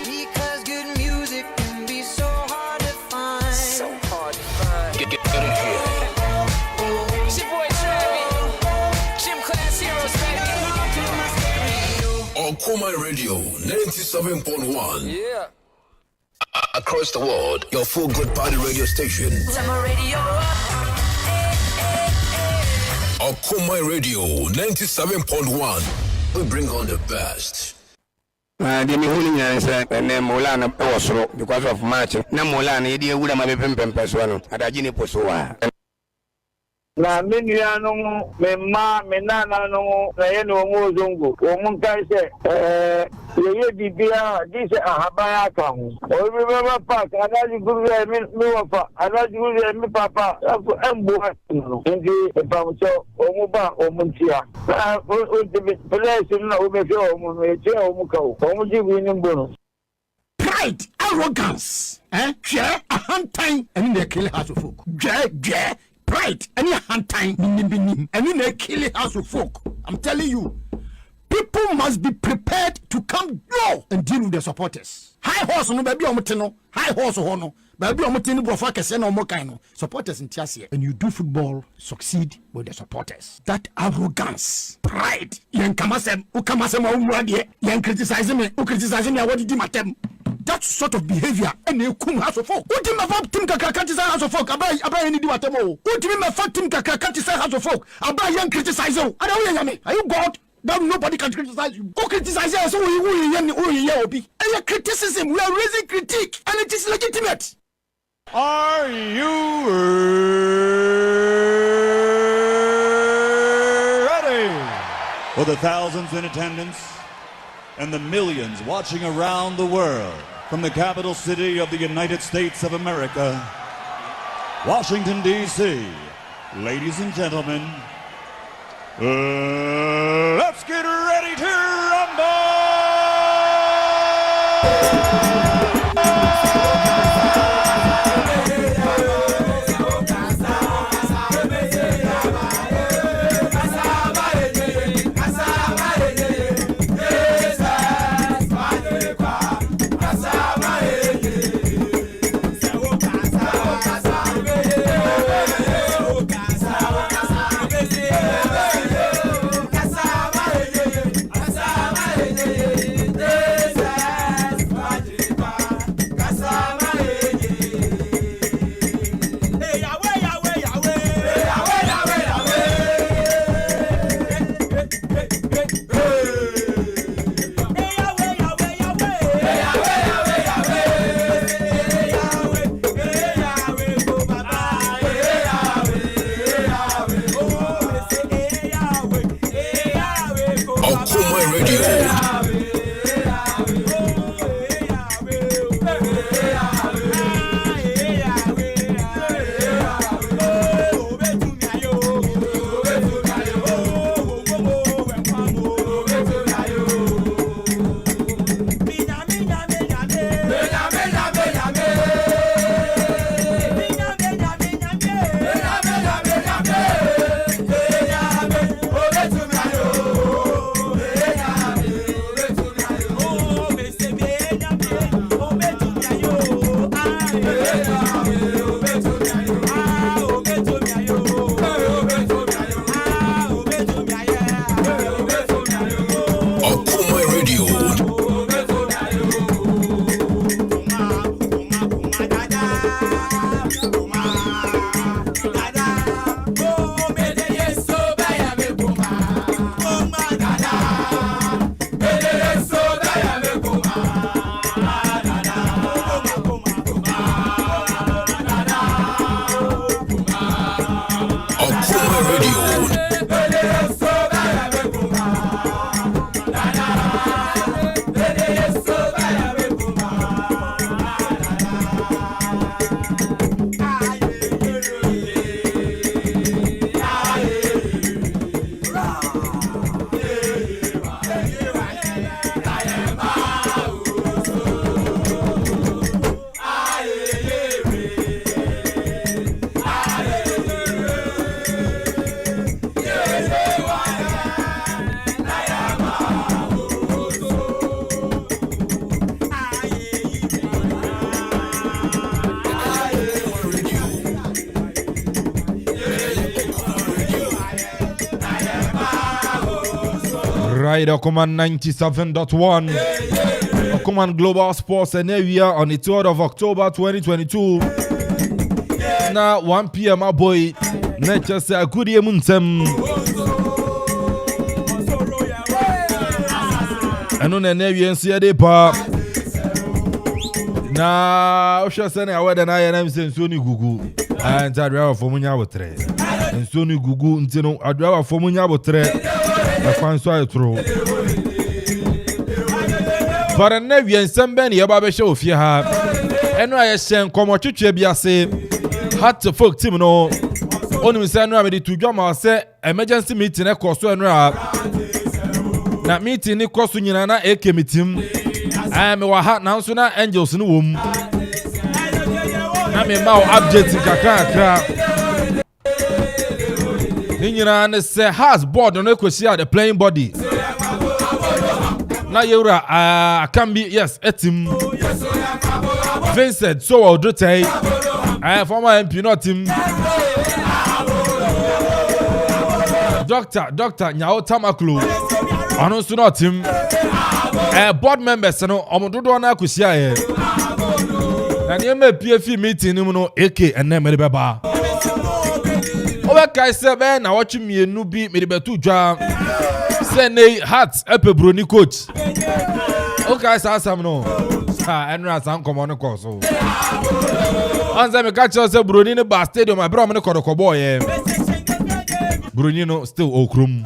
Because good music can be so hard to find. So hard to find. Get it here. It's your boy Travis. Gym class heroes, baby. Okoman Radio 97.1. Yeah. Across the world, your full good party radio station. Turn my radio up. Okoman Radio 97.1. We bring on the best. The holding answer and then Molana also because of match. Na Molana, idia would have been Pempeswano at Agini Posua. Na miniano mema menana no na yeno mozungu omunka se ye bibia dise ahabaya kan o remember park anaji guru mi wafa anaji guru mi papa embo no ndi pamcho omuba omuntia o de place no o be fi omuka omuji wini mbono. Pride, arrogance, share a hand time and they kill house of folk. Pride, any hand time, and then they kill house of folk. I'm telling you, people must be prepared to come low and deal with their supporters. High horse no baby omutino, high horse hono, baby omutino bofa kese no mo kaino. Supporters in Tiasia. And you do football, succeed with the supporters. That arrogance, pride, yan kamasem, ukamasem umwadi, yan criticizing me, what did you matem? That sort of behavior and you come house of folk. What do you mean Tim Kakakati house of folk? About any duatemo. What do you mean Tim Kakakati house of folk? About young criticizing. I don't know. Are you God? That nobody can criticize you. Go criticize us. And your criticism, we are raising critique, and it is legitimate. Are you ready? For the thousands in attendance and the millions watching around the world from the capital city of the United States of America, Washington, D.C. Ladies and gentlemen, let's get ready to rumble! Right, Okoman 97.1. Okoman Global Sports, and here we are on the 3rd of October 2022. Now 1 p.m. my boy. Nature say good evening. And on the Navy and CAD Park. Now, Osha Sene, I wear the INM since Sony Gugu. And I drive for Munya Botre. And Sony Gugu, until I drive for Munya Botre. I find so I throw. But a Navy and some Benny about a show if you have. And I send come to Chebia say, had to folk Tim no. Only we send remedy to Jama say emergency meeting a cost and rap. Na meeting ni cost in na AK meeting. I am hat now so na angels in the womb. Na me mau update kakra. Ninyina na say has board on equation the playing body. Na yura can be yes etim. Vincent so I'll do tay. I am former MP not him. Doctor Nyao Tamaklu. Anonsu not him. Board members no omododo na akusia ye. Na ne me PFP meeting no AK and na me beba. Owe kai se be na watch me enu bi me betu dwa. Se nei hat epebroni coach. O kai sa asam no. Ha enra san komo no ko so. Anza me catch us broni ne ba stadium my bro me ko boy ye. Broni no still okrum.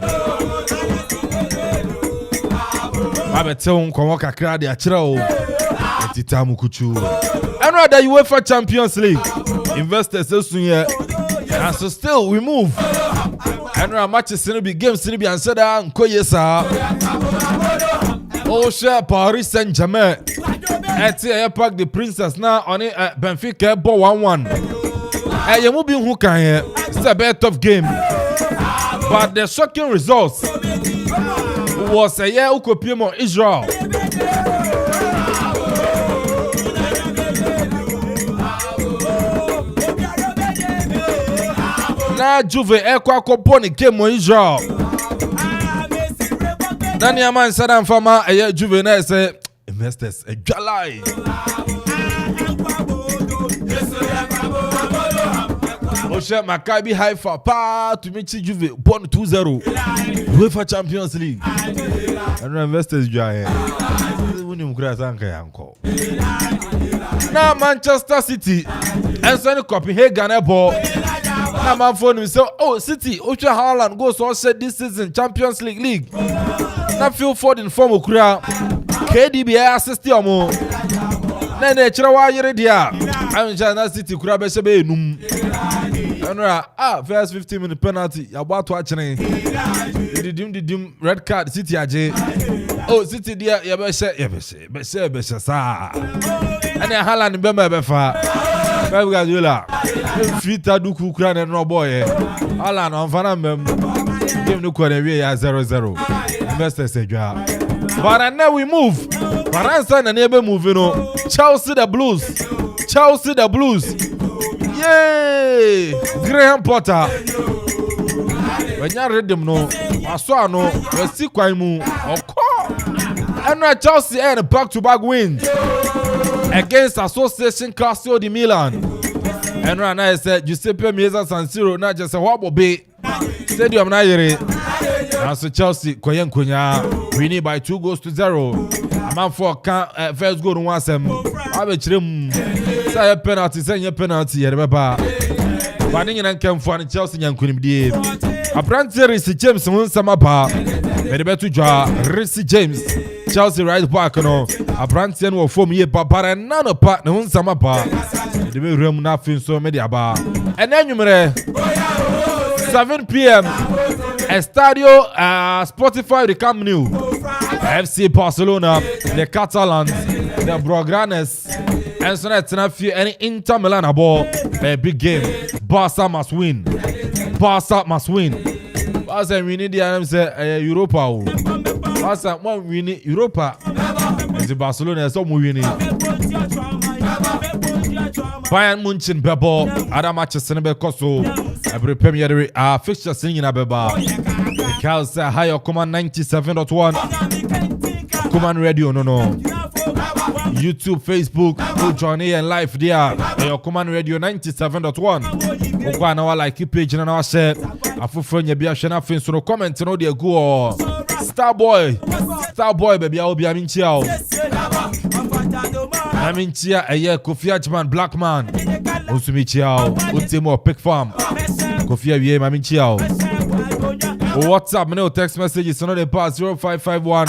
Abeton komo kakra de akira o. Titamu kuchu. Enra the UEFA Champions League. Investors so here. And so still we move. Enra matches in be games in be answer da nko yesa. O share Paris Saint-Germain. Eti Park the Princess now on it Benfica ball 1-1. You move in who can here. It's a very tough game. But the shocking results was a year Ukopimo Israel. Na Juve ekwa koponi game mo Israel. Nani aman Saddam Fama Juve na say investors a jalai. Osha Maccabi Haifa pa to meet Juve born 2-0 UEFA Champions League. And investors jai. Now Manchester City and Sunny Copenhagen ball. Now my phone say, oh City, Ocha Haaland goes all set this season Champions League. Now feel for in form of Kura. KDB assist mo. Nene chira wa yere dia. Manchester City Kura be sebe enum. First 15 minute penalty. Ya ba to achene. Didim red card City aje. Oh City dia ya be se sa. Ane Haaland be me be fa. Pep Guardiola. Fita duku kura ne no boy. Haaland on fana mem. Game no kwa we ya 0-0. Investors edwa. But now we move. Faransa na nebe move no. Chelsea the Blues. Yay! Graham Potter. When you read them no, I saw no, we see kwan mu. And now Chelsea had back-to-back wins against Association Calcio di Milan. And right now I said Giuseppe Meazza San Siro not just a wobble be stadium na yere. And so Chelsea koyen konya winning by 2-0. A man for first goal one sem. Abe chirem say penalty yere baba. But you can for Chelsea yankunim die. Apprentice Reece James won sama ba. Be betu jwa Reece James Chelsea right back no. Apprentice no form ye papa na no pa na won sama ba. The me room na fin so me dia ba. Enanyumre 7 p.m. Estadio Spotify the Camp Nou. FC Barcelona, the Catalans, the Blaugranes, and so that's enough for any Inter Milan ball. A big game. Barca must win. Barca we need the say Europa. Barca we need Europa. The Barcelona so we winning. Bayern Munchen bebo other matches in the Koso. Every Premier fixture singing a beba. Cal say hi Okoman 97.1. Okoman Radio no. YouTube, Facebook, join in live there. Okoman Radio 97.1. Okwa na wa like page na wa share. Afufro nya bia hwe na fin so no comment no de go. Starboy baby obi aminchia o. Aminchia eye Kofi Achman Black Man. Onsumichia o. Utimo Pick Farm. Kofi awie aminchia o. WhatsApp me no text messages no the pass 0551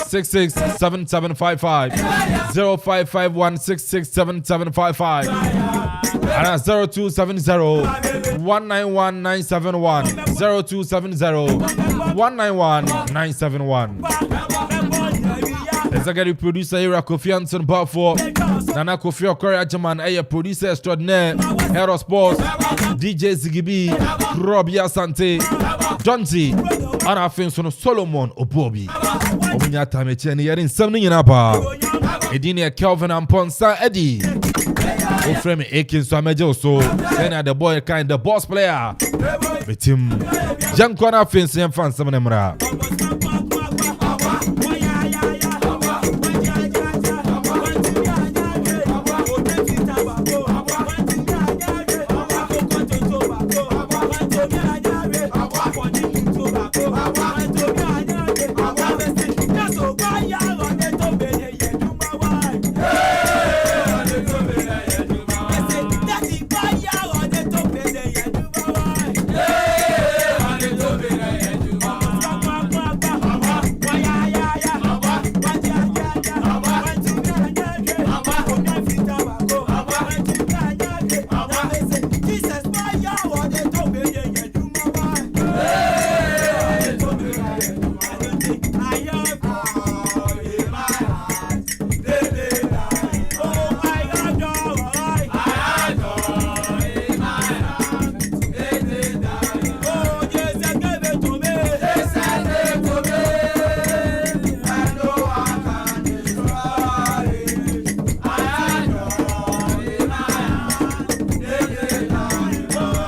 667755 0551 667755 and 0270 191 971 0270 191 971. As I get the producer here, Kofi Anson Buffo, Nana Kofi Okoriachaman, a producer extraordinaire, Hero Sports, DJ Zigibi, Robbie Asante, John Z, and I think Solomon Obobi. Omunya Tameche, here in something in Apa. Edinia Kelvin Amponsah Addi. Ofremi Akin Swamejo, so then the boy kind the boss player. With him, Young Corner Fins and Fan Samanamra.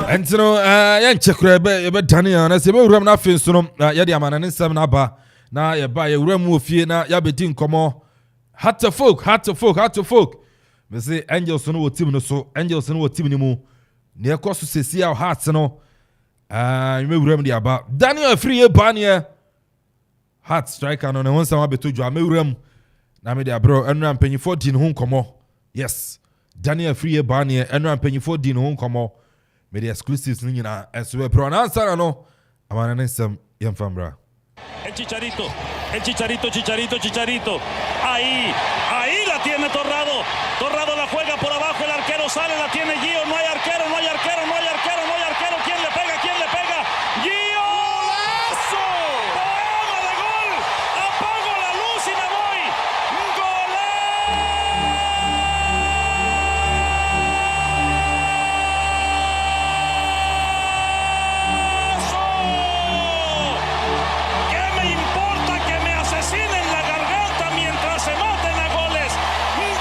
Entino yan chekure be Daniel na se be wuram na fin so no ya de amana ne nsem na ba na ya ba ya wuram ofie na ya bedi nkomo hat to folk me say Angels no wo team no so Angels no wo team ni mu ne ekoso sesi a heart no me wuram de aba Daniel free e ba ne heart striker no ne won sama beto dwa me wuram na me de abro enu ampanyifo di ne ho nkomo yes Daniel free e ba ne enu ampanyifo di ne ho nkomo me the exclusives ni nyina enso we pronounce no amana nsem yemfambra el Chicharito ahí la tiene Torrado la juega por abajo, el arquero sale, la tiene Gio, no hay arquero, ¿quién le pega? Gio, golazo, poema de gol, apago la luz y me voy, golazo. ¿Qué me importa que me asesinen la garganta mientras se maten a goles?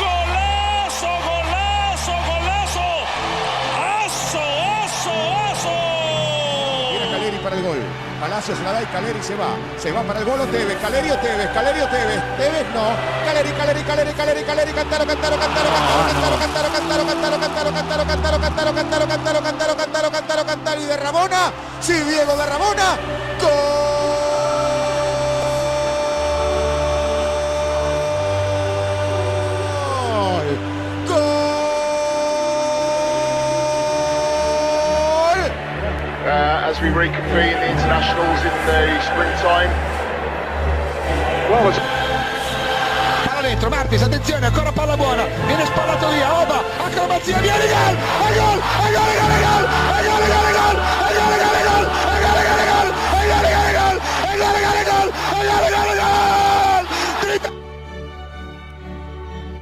Golazo. Viene Caleri para el gol. Palacio se la da y Caleri se va para el gol. Tevez, Caleri o Tevez, Tevez no. Caleri, Cantaro y de Ramona. Sí, Diego de Ramona. ¡Gol! As we reconvene the internationals in the springtime. Palla dentro, Martis, attenzione, ancora palla buona, viene spallato via, Oba, acrobazia, viene gol!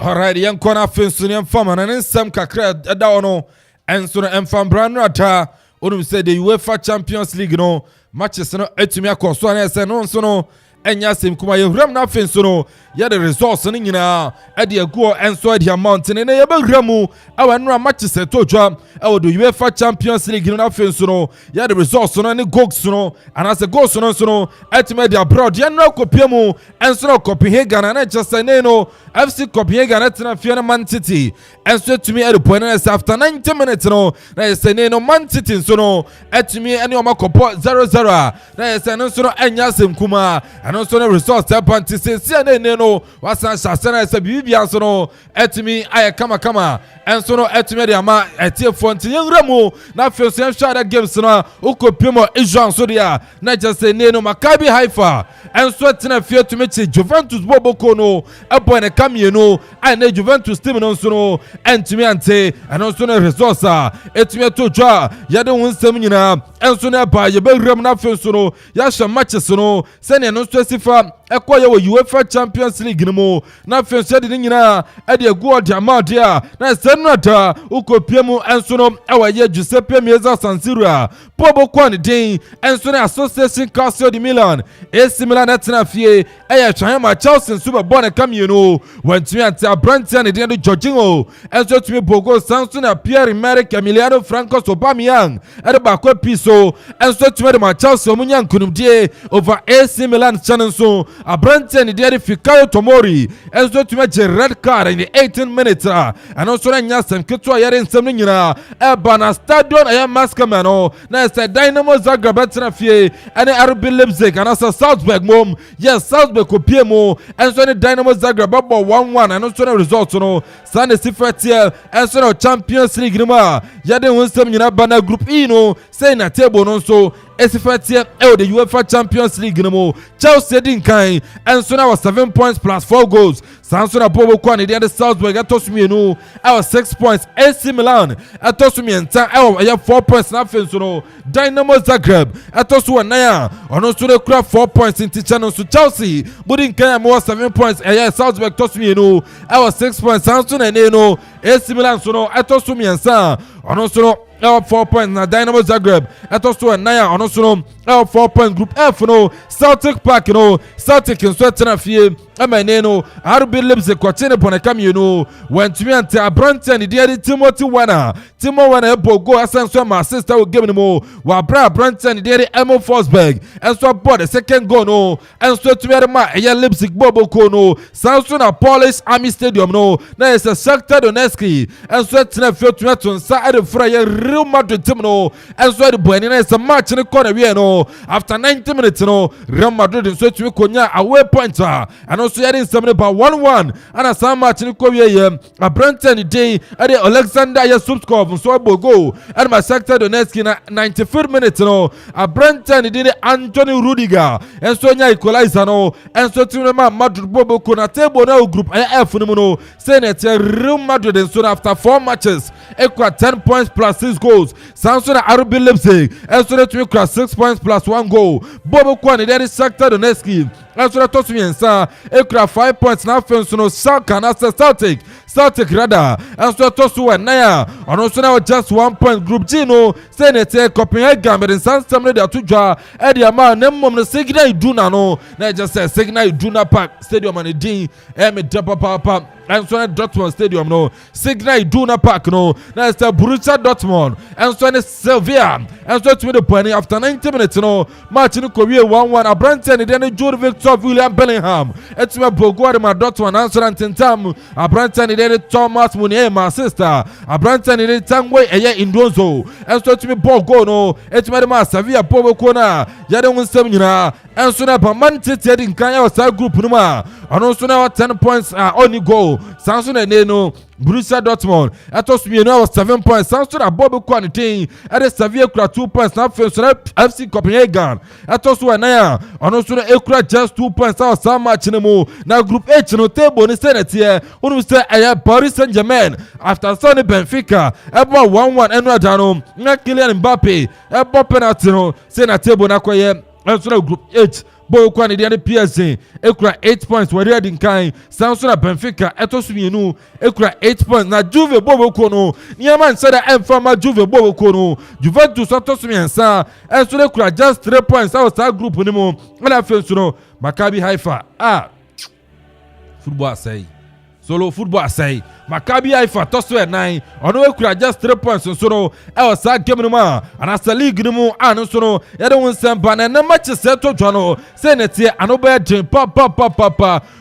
Alright, young corner Finson and Farmer and some kakra down and so and from Branrata. Onu say the UEFA Champions League no matches no etumi akoso na ese no so no enya sem kuma ye hram na fen so no ye the resource no nyina e de aguo enso de amount ne ye be hramu awa no match seto twa e do UEFA Champions League no na fen so no ye the resource no ne goals no anase goals no so no etime de abroad ye no kopie mu enso no Copenhagen na Chelsea ne no FC Copenhagen na tena fie na Man City enso tumi e de point after 90 minutes no na ye se ne no Man City so no etumi ene o makopo 0-0 na ye se no so no enya sem kuma ano so no resource panti se ne no wasan shasana se bibia so no etumi aye kama enso no etumi de ama etiefo nti yengramu na fe so yenhwa games no ukopimo Israel so dia na just ne no Maccabi Haifa enso tena fie tumi che Juventus boboko no ebo ne kamie no ai na Juventus team no so no entumi ante ano so no resource etumi to dwa yade wonsem nyina enso na ba ye be ram na fe so no ya hwa matches no se ne no so sifa ekoye wo UEFA Champions League no na fe so de nyina e de agu odi amade a na senata ukopiemu enso no awaye Giuseppe Meazza San Siro pobo kwani din enso na Association Calcio di Milan AC Milan atena fie eya twan ma Chelsea super bon kamie no wantumi ante Abrantia ne de Jorginho enso tumi bogo sanso na Pierre-Emerick Emiliano Franco Aubameyang ade ba kwa piso enso tumi de ma Chelsea omunya nkunumdie over AC Milan channel so Abrantia ne de Fikayo Tomori enso tumi je red card in the 18 minutes and also na nyasem ketwa yare nsem nyina e bana stadion aya Maskamano na se Dynamo Zagreb atena fie ene RB Leipzig and also Salzburg mom yes Salzburg kopie mo enso ne Dynamo Zagreb babo 1-1 and also na result no Sunday Sifatiel enso na Champions League nima yade wonsem nyina bana group E no say na table no so Esifatia the UEFA Champions League no Chelsea din kan enso na was 7 points plus 4 goals sanso na bobo kwa ne de Salzburg atosumi no I was 6 points AC Milan atosumi enta I have 4 points na fenso no Dynamo Zagreb atosu na ya ono so de kura 4 points in tichano so Chelsea budin kan mo 7 points Salzburg tosumi no I was 6 points sanso na ne no AC Milan so no atosumi ensa ono so no 4 points na Dynamo Zagreb atosu na ya ono so no 4 points group F no Celtic Park no Celtic nso tena fie ameneno RB Leipzig kwachene pone kamie no wantumi ante Abrantia ne de Timothy Werner ebogo asanso ma sister wo game no wa Abrantia ne de Emil Forsberg enso board the second goal no enso tumi ma Leipzig boboko no sanso na Polish Army Stadium no na is Shakhtar Donetsk enso tena fie tumi tonsa ade fra ye Real Madrid team no enso de boani na is match ne corner we no after 90 minutes no Real Madrid enso tumi konya away pointer also yadin something about 1-1 and as some match in Korea Abrantia day at the Alexander Yasubskov so bogo and my sector Donetsk in 95th minute no Abrantia did Anthony Rudiger and so nya equalizer no and so to Madrid bobo na table now group F no Senate Real Madrid and so after 4 matches equal 10 points plus 6 goals Samson RB Leipzig and so to me 6 points plus 1 goal bobo kwani there is sector Donetsk and so to me ensa ekura 5 points na fenso no Schalke na Celtic rather and so to so na ya ono so na just 1 point group G no Senate Copenhagen but in Sandstorm de atudwa e de ama na mmom no Signal Iduna no na just say Signal Iduna Park Stadium and din e me papa and so Dortmund Stadium no Signal Iduna Park no na is Borussia Dortmund and so Sevilla and so to the point after 90 minutes no match no Korea 1-1 Abrantia ne de Jude Victor William Bellingham etuma bogo de ma Dortmund and so Tentam Abrantia ne de Thomas Munier my sister Abrantia ne de Tangwe Indonzo and so to me bogo no etuma de ma Sevilla bogo na yade wonsem nyina and so na Man City din kan ya sa group no ma ono so na 10 points only goal Samson and no Borussia Dortmund atos me no 7 points Samson abobo quantity at Sevilla 2 points na FC Copenhagen atos na ya ono so na ekura just 2 points our some match no na group H no table ni Senate here unu say Paris Saint-Germain after Sony Benfica ebo 1-1 enwada no na Kylian Mbappe ebo penalty no say na table na kwaye and so na group H boy kwa ne de PSA ekura 8 points wari adi nkan sanso na Benfica etosu mienu ekura 8 points na Juve bobo ko no niama nsada emfama Juve bobo ko no Juventus etosu miensa enso ne kura just 3 points out that group ni mo na afenso no Maccabi Haifa football say solo football say Maccabi Haifa tosu 9 ono ekura just 3 points so no e was that game no ma anasa league no mu anu so no ye de won ba na match se to dwa no say na tie anoba gen pa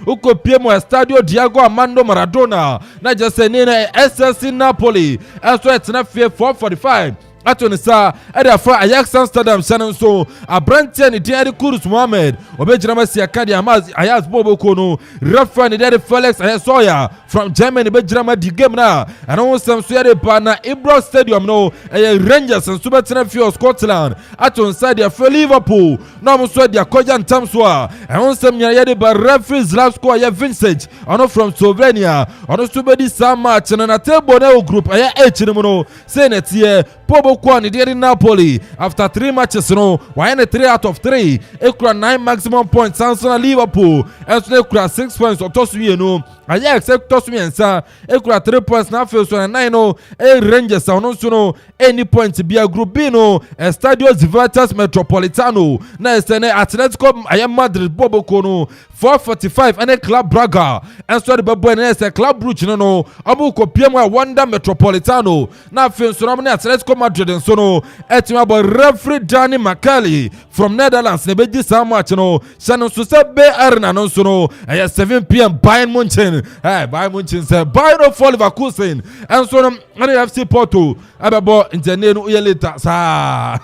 ukopie mo Stadio Diego Armando Maradona na just say na SSC Napoli so it's na 4:45 Atonisa Edafa Ajax Amsterdam Shannon so Abrantia ni Diari Kudus Mohamed Obejirama Siakadi Ayaz Bobo Kono Rafa ni Diari Felix Ayasoya from Germany Bejirama di game na and also Suede Bana Ibro Stadium no Rangers and Subatina Fio Scotland Atonisa dia for Liverpool no mo so dia Kojan Tamswa and also Nyade ba referees last score ya Vincent ono from Slovenia ono Subedi Sam match na table na group aya H ni no say net here Pobo Kwani did Napoli after 3 matches no why 3 out of 3 ekura 9 maximum points Samson Liverpool and so ekura 6 points of Tosu no Ajax Tosu ensa ekura 3 points na feel so 9 no Rangers no so no any points be group B no Estadio Juventus Metropolitano na sene Atletico Madrid Bobo Kono 4:45 and Club Braga and so the Babo and Club Brugge no abu ko PM Wanda Metropolitano na feel so na Atletico Madrid and so no etima bo referee Danny McCallie from Netherlands ne beji some match no Shannon Susabe Arena no so no 7 p.m. Bayern Munchen Bayern Munchen say Bayern of Leverkusen and so no FC Porto ababo internenu uyeleta sa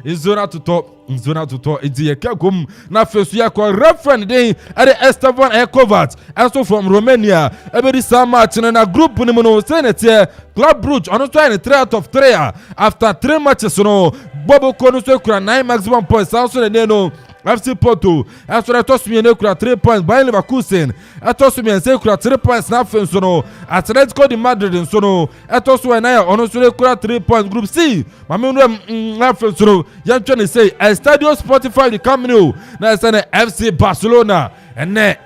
izona to top into ye kagum na fesu ya ko referee dey at Esteban Ekovat and so from Romania ebedi some match na group ni no senete Club Brugge on 3 out of 3 after 3 matches no Bobo Kono so kura 9 maximum points also no FC Porto and so Tosumi ne kura 3 points Bayern Leverkusen Tosumi se kura 3 points na fenso no Atletico de Madrid so no Tosu na ono so kura 3 points group C mame na fenso no yantwe say Estadio Spotify the Camp Nou na say FC Barcelona ene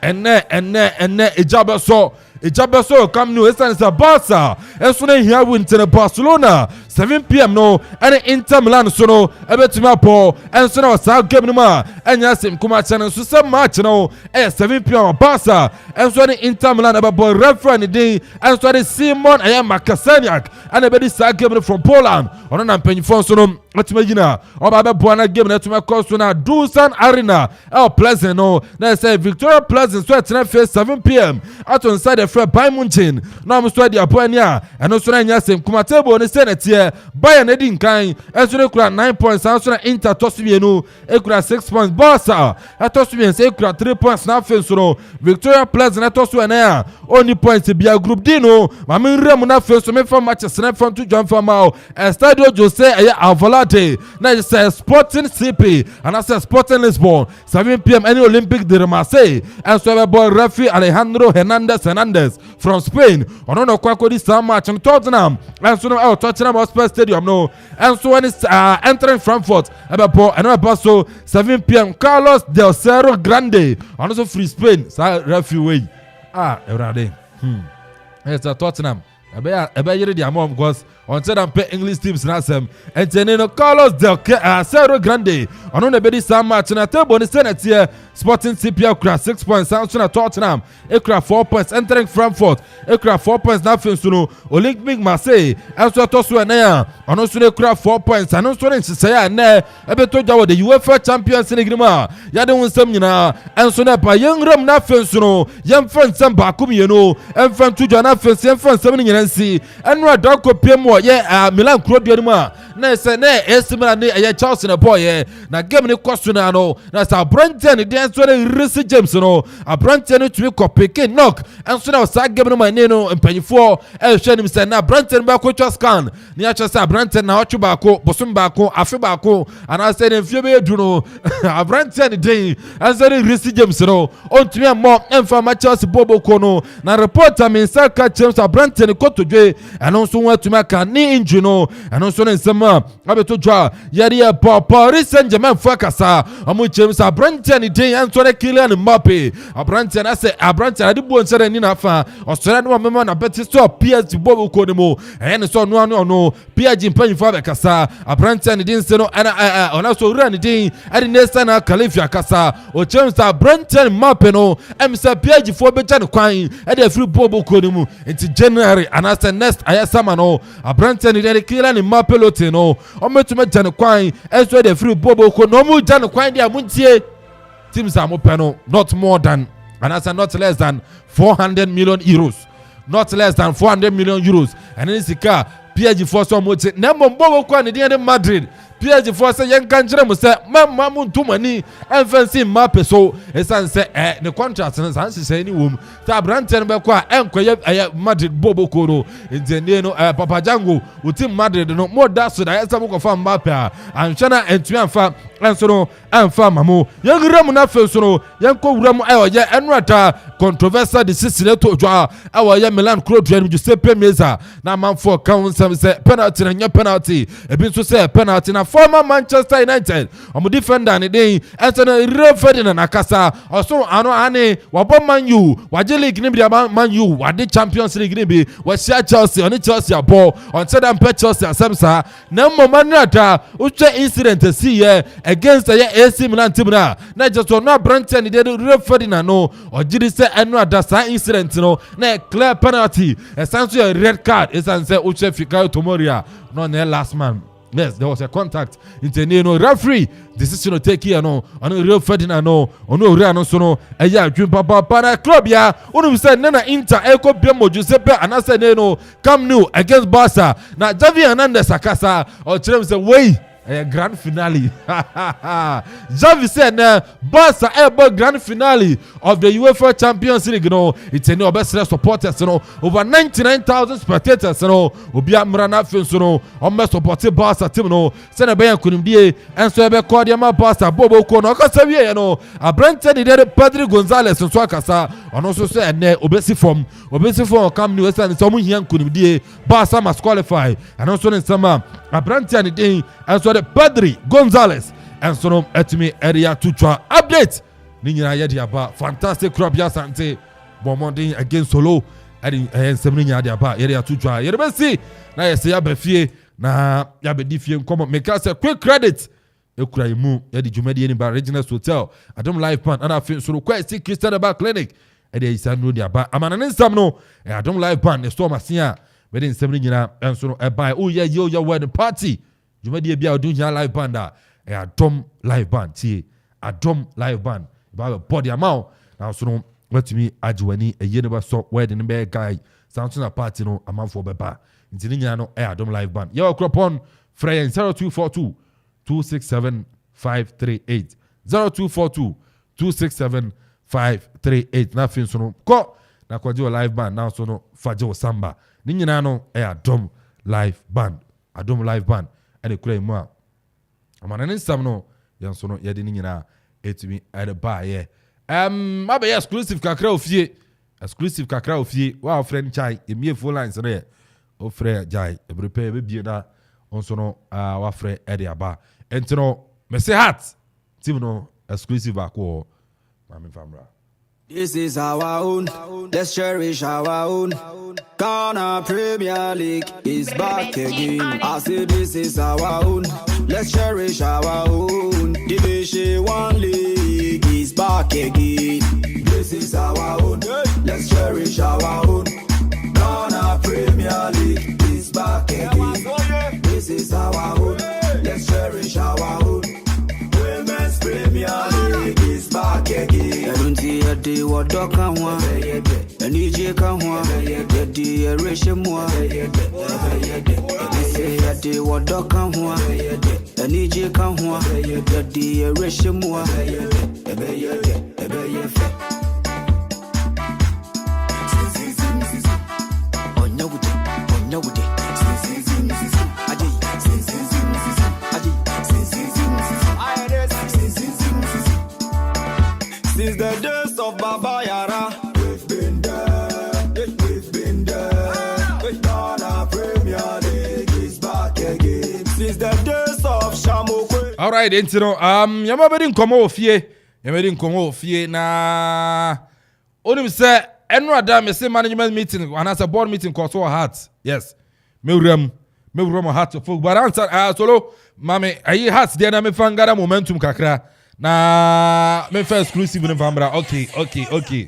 Ejabeso Camp Nou esanisa Barca enso na hia win to Barcelona 7 p.m. no and Inter Milan so no ebetumi apo enso na sa game no ma enya sim kuma channel so some match no 7 p.m. Barca enso na Inter Milan about referee dey enso na Simon Makasaniak and ebedi sa game no from Poland ono na mpanyifo so no matumagina oba be boana game na tuma cost na Dusan Arena Pleasant no na say Victoria Pleasant so at 7 p.m. at on side the Bayern Munchen na mo so dia boania eno so na nya sem kuma table ne senate Bayern edin kan enso ne kura 9 points enso na Inter Tosimienu ekura 6 points Barca Tosimienu se ekura 3 points na fenso no Victoria Pleasant na tosu na only points bia group D no ma me rem na fenso me fa matches na from to John Famao Estadio Jose Alvalade na say Sporting CP and I say Sporting Lisbon 7 p.m. any Olympic de Marseille and so boy referee Alejandro Hernandez from Spain ono no kwako this match in Tottenham and so no Tottenham Hotspur Stadium no and so when it's entering Frankfurt about another so 7 p.m. Carlos Del Cerro Grande ono so free Spain sa referee way everybody it's a Tottenham ebe yiri dia mom because on said am pay English teams na sem enteneno Carlos Del Cerro Grande ono na bedi sam match na table ni senate Sporting CPL kra 6 points Samson na Tottenham ekra 4 points entering Frankfurt ekra 4 points na finsuno Olympique Marseille enso tosu na ya ono so ekra 4 points ano so ne nsaya na ebe to jawo the UEFA Champions League ma ya de wonsam nyina enso na pa yengram na finsuno yemfan sam ba kumyeno emfan tujo na finsu yemfan sam nyina nsi enra dako pemo ye Milan Croatia mu a na se na esimra ne ye Chelsea na boy na game ne koso na no na sa Brentford de so na Reece James no Brentford no tumi kopeke knock enso na sa game no ma ne no mpanyifo hwenim se na Brentford ba ko scan ne ya chesa Brentford na hochu ba ko bosom ba ko afi ba ko ana se ne fie be edu no Brentford de enso na Reece James no ontumi mo emfa ma Chelsea bobo ko no na reporter min saka James Brentford ko todwe eno so watuma ka ni injury no eno so ne nsema nsema abeto twa yare Paris Saint-Germain fokasa omo James Abrantian den Antoine Kylian Mbappe Abrantian ase Abrantian ade bo nsere ni na fa osore no mema na beti so PSG bobo ko ne mo ene so no PSG mpanyi fa be kasa Abrantian den se no ana ona so wura ne den ade nesta na Califia kasa o James Abrantian Mbappe no emsa PSG fo be ja ne kwan ade free bobo ko ne mu into January anasa next ayasama no Abrantian den Kylian Mbappe lote no o metume ja ne kwan enso ade free bobo ko no mu ja ne kwan dia muntie teams are more not more than and that's not less than 400 million euros. Not less than 400 million euros. And in this car, PSG for some motive. Nemo Bobo Kwan in Madrid. PSG for say young country must say, Mamun too many and fancy map so as I say, the contract and as say any womb. Tabrantan Bakwa and Quay Madrid Bobo Koro in the Papa Jango with Team Madrid no more that's what I have some of Mappa and China and Triumpha and so and Famamu. Young Ramuna Felsono, young Co Ram Aya and Rata controversial decision to draw our young Milan Crow Dream Giuseppe Meza. Now man for council say penalty and your penalty. A bit to say penalty na former Manchester United. I'm defender and day Anthony Ferdinand Akasa also ano ane wabo Man U wajeli gnibia Man U wade Champions League gnibi wasia Chelsea on Chelsea ball on said and Chelsea asemsa na momanata uche incident see here against the AC Milan team na just no Brentford dey Ferdinand no ojiri say eno adasa incident no na clear penalty essentially a red card is and say uche Fikayo Tomoria no na last man. Yes, there was a contact in the referee decision to take here no on real Ferdinand no on real no so no eya dream papa para club ya unu say na Inter eko biamo Giuseppe anase no Camp Nou against Barca na Javi Hernandez akasa or tell say way a grand finale. Javi said Barca ever grand finale of the UEFA Champions League no it's a no best supporters no over 99,000 spectators no obia mrana fans no on supported Barca team no send a bayan kunimdie and so ebe cordiama Barca bobo ko no kasa wie no Brentford did Pedro Gonzalez so akasa on also say na obesi form come new and so mu hian kunimdie Barca must qualify and also in summer Brentford day and so Pedri Gonzalez and so no etimi area tuchwa update ni nyina yedi aba fantastic crop ya sante bomondin against Solo adi ensem ni nyina aba area tuchwa yerebesi na yesi ya befie na ya bedifie nkomo make say quick credit ekura imu yedi jumadi ni ba Regional Hotel Adom Live Band ana fin so request Christian Bar Clinic edi isanu di aba amana nsam no Adom Live Band e store masia bedin nsem ni nyina enso no e buy oh yeah yo wedding party jumadi bia odu nya live band Adom Live Band tie Adom Live Band ba body amount na so no watimi ajiwani eyene ba so wedding be guy sound na party no amanfo beba ntini nya no Adom Live Band yo cropon frey 0242 267 538 0242 267 538 na fin so no ko na kwaje live band na so no faje samba ni nyina no Adom Live Band Adom Live Band ade kura mu a amana ne nsam no yan so no yede ni nyina etimi ade ba ye abe exclusive kakra ofie wa friend chai emie phone lines no ye o friend jai e prepare be bie na onso no wa friend ade aba entino me say hat team no exclusive akọ mami famra. This is our own, let's cherish our own. Ghana Premier League is back again. I say this is our own, let's cherish our own. Division 1 League is back again. This is our own, let's cherish our own. Ghana Premier League is back again. This is our own, let's cherish our own. Women's Premier League is back again. I don't see what dog can want, and EJ can want, the ratio more. I say I do what dog can want, and EJ can want, the ratio more. Since the days of Baba Yara, we've been there. Ghana Premier League is back again. Since the right, you know, yama bedi nkomo ofie. Yama bedi nkomo ofie na onim say eno ada me say management meeting and as a board meeting cause so heart. Yes. Me wuram heart for but answer solo mame ayi heart there na me fangara momentum kakra na me first exclusive no fambra. Okay.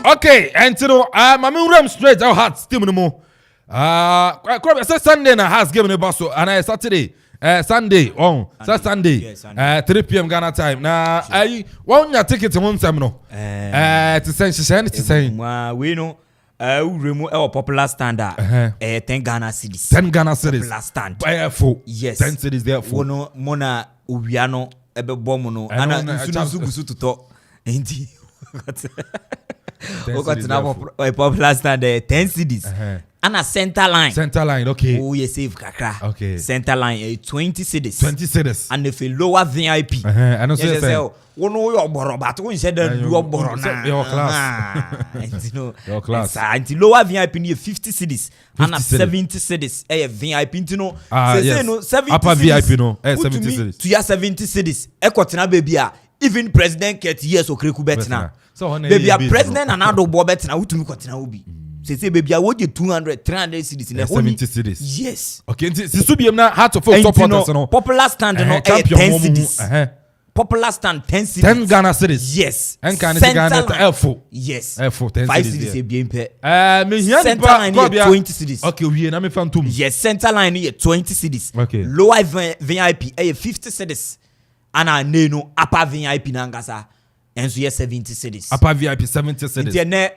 Okay, and you know, I'm ram straight out hot steam no more. Sunday na has given a basso and I Saturday, Sunday on Sunday, 3 p.m. Ghana time. Now I want your ticket to one time no. To send we know. Remove our popular standard. 10 Ghana cedis. 10 Ghana cedis. Popular stand. Yes. 10 cedis there for. Wono mona ubiano ebe bomono. Ana nsusu to talk. Enti. A popular stand 10 cedis. And a center line. Okay. Oh, you save kakra. Okay. Center line 20 cedis. 20 cedis. And if a lower VIP. I know say. One your boro, but when said your boro your class. Your class. Until lower VIP near 50 cedis. And a 70 cedis. A VIP into no. Yes. 70 upper VIP no. 70 cedis. To your 70 cedis. Ekotina baby. Even President Ket yes or Kreku betina. So baby a president and ado bo betina. Who to me kotina ubi. Say baby I would you 200 300 cedis in 70 cedis. Yes. Okay. This will be na hard to folks supporters no. Popular stand no 10 cedis. Popular stand 10 cedis. 10 Ghana cedis. Yes. And can Ghana F4. Yes. F4 10 5 cedis. cedis bien pe. Me here center line 20 cedis. Okay, we na me phantom. Yes, center line here 20 cedis. Okay. Lower VIP 50 cedis. Ana neno upper VIP nangasa. Enso ye 70 cedis. Upper VIP 70 cedis. Nti ne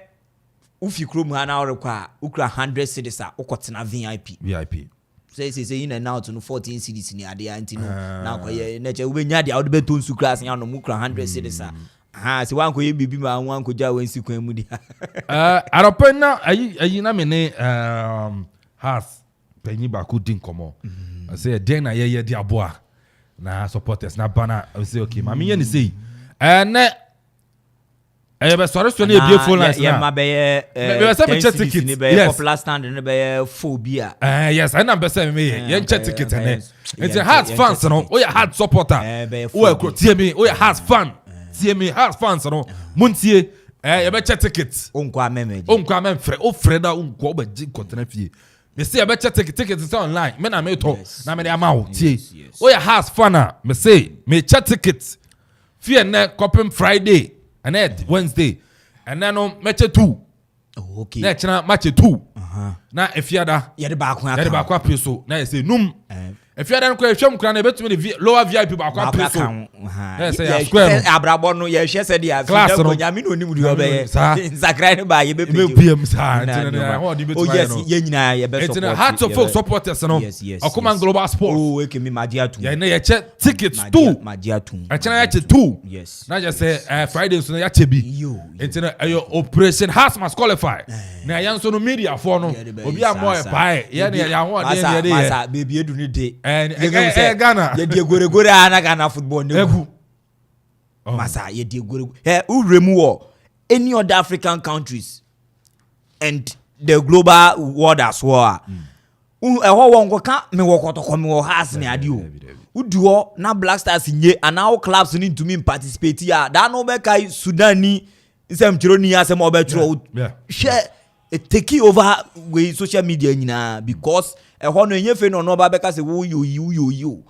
ufi krom ha na orokwa ukra 100 cedis a ukotena VIP. Say in and out no 14 cedis ni ade anti no na koye na che ubenya dia wo be to nsu class nya no mukra 100 cedis a se wan koye bibi ma wan ko ja wan si kwan mu dia aropena ayi na me ne has penyi ba ku din komo say den na ye dia boa na supporters na bana say okay ma me ye ni say na be sorry so na e beautiful nice na ma be ticket ni be popular stand ni be phobia yes I number 7 me ye check ticket na it's a hard fans no o ya hard supporter o e tie me o ya hard fan tie me hard fans no muntie ye be check ticket onkwa amemfre o freda onkwa ba ji kontena fie me say ye be check ticket is online me na me to na me dey amawo tie o ya hard fan me say me check ticket fie na copy Friday and then Wednesday and then on match 2 okay na chana match 2 na efiada ye de ba kwa peso na say num efiada nko ehwem kra na betumi lower VIP ba kwa peso say square abrabo no ye hwe se dia class no nya me no nim di obe zakrai ne ba ye be PM sa na ho di betumi no yes ye nyina ye be support it's heart of folk supporters no Okoman Global Sport oh eke me magia tu ye na ye che tickets 2 magia tu a chana ye che 2 yes na just say Friday so na ye che bi it's na operation has must qualify na yan so no media for no obi amoy pai ye na ya ho de ye de masa baby edu ni de Ghana ye die gore ana Ghana football ne masa ye die gore uremu wo any other African countries and the global world as well ho won ko ka me wo kotoko me wo has ne ade o uduo na Black Stars nye ana clubs ni ntumi participate ya da no be kai Sudan ni isem chiro ni asem obetro share take over with social media nyina because ho no enye fe no ba be ka se wo yo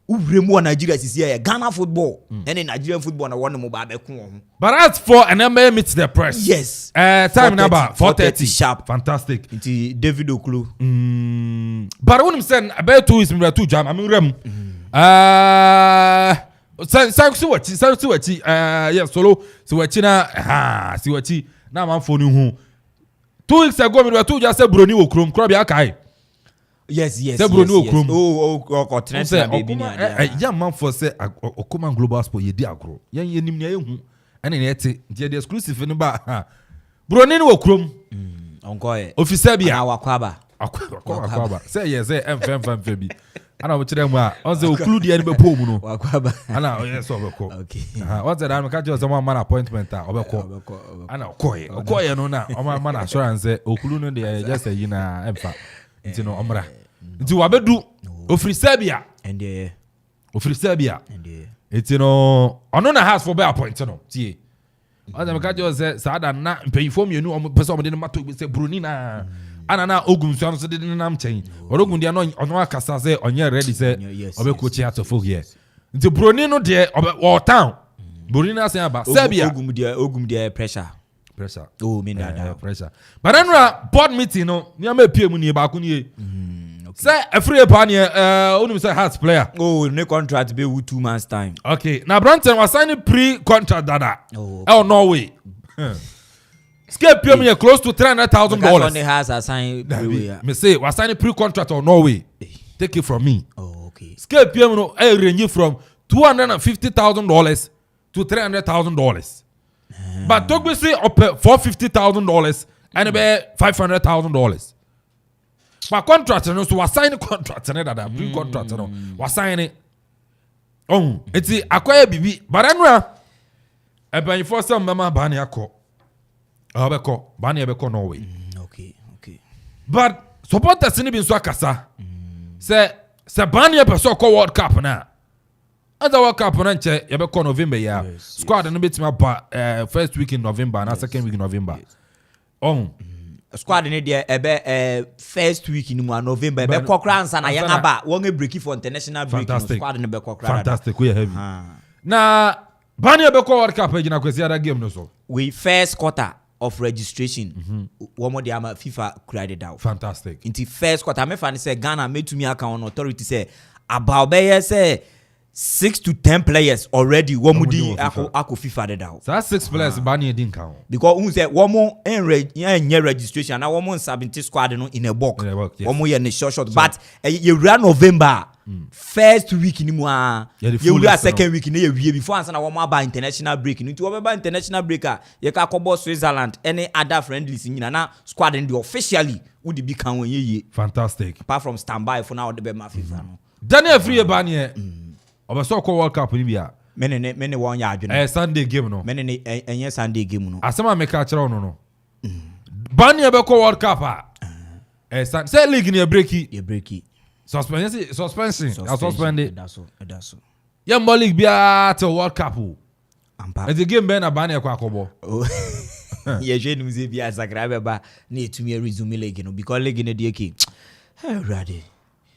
uremu Nigeria sisi ya Ghana football and Nigerian football na won mo ba be ko ho but as for an MA meets the press yes time number 4:30 sharp fantastic into David Oklu but when him send about 2 is me 2 jam I mean rem Sanksi yeah solo siwachi na siwachi na manfo ni hu 2 weeks ago me do just say broni wo krom kro bia kai yes say broni wo krom oh trend baby ni ya manfo say Okoman global sport ye di agro yen nim ne ehu ene ne ete the exclusive ni ba broni ni wo krom onko e officer bia na wakwaba say yes say emfem bi ana wo kire mu a on say okulu de ni be po mu no wakwaba ana yes obeko okay on say dan ka just someone man appointment a obeko ana okoye no na o man assurance okulu no de just yi na emfa nti no omra nti wabedu ofiri Serbia ende ofiri Serbia nti no ono na house for be appoint no tie on say ka just say sada na mpanyifo mienu o person de no mato say bruni na ana na ogun so so de nam chen orogun dia no ono akasa say onye ready say obeko chi atofo here nti broni no de o town broni na say aba Serbia ogum dia pressure oh me na pressure but anura board meeting no ni am epie mu ni ba ko ni say every pa ni onim say heart player oh no contract be 2 months time okay na Branton was signing pre-contract dada Norway Skip pay close to $300,000. That's on the house assign. Me say was signing pre-contract on Norway. Take it from me. Oh, okay. Skip pay range from $250,000 to $300,000. But talk we say up $450,000 and about $500,000. But contract no so was signing contract that pre-contract no was signing. Oh, it's acquire bibi. But anwa e for some mama bani akọ. Abeko bani ebeko Norway. Okay. But supporters ni bin so akasa. Se bani epeso ko World Cup na. Other World Cup na nche ebeko November ya. Squad no betima ba first week in November na second week in November. Squad ni dia ebe first week in November ebe kokra ansa na yan aba won e break for international break no squad ni be kokra. Fantastic we heavy. Na bani ebeko World Cup ejina kwesi other game no so. We first quarter of registration one more the FIFA credit out. Fantastic. Into first quarter me fan say Ghana made to me account authority say about be say 6 to 10 players already one more di ako FIFA did out. So that 6 players bani edin count. Because who say one more en registration na one more 70 squad no in a box. One more in a short but you run November first week ni mu you do a second week ni we before answer na one more by international break ni to over international breaker you ka kobo Switzerland any other friendlies nyina na squad ndi officially would be kan won ye fantastic apart from standby for now the be ma FIFA no Daniel free ban here obeso ko World Cup ni bia mene won ya adwene Sunday game no mene enye Sunday game no asema me ka kire no ban here be ko World Cup say league ni breaki suspension. Suspended. That's so. Yeah, Malik bia to World Cup. It's a game ben abani kwa kobo. Yeah, je nous e bia Zagreb ba na etumi resume league no because league no dey ke. Ready.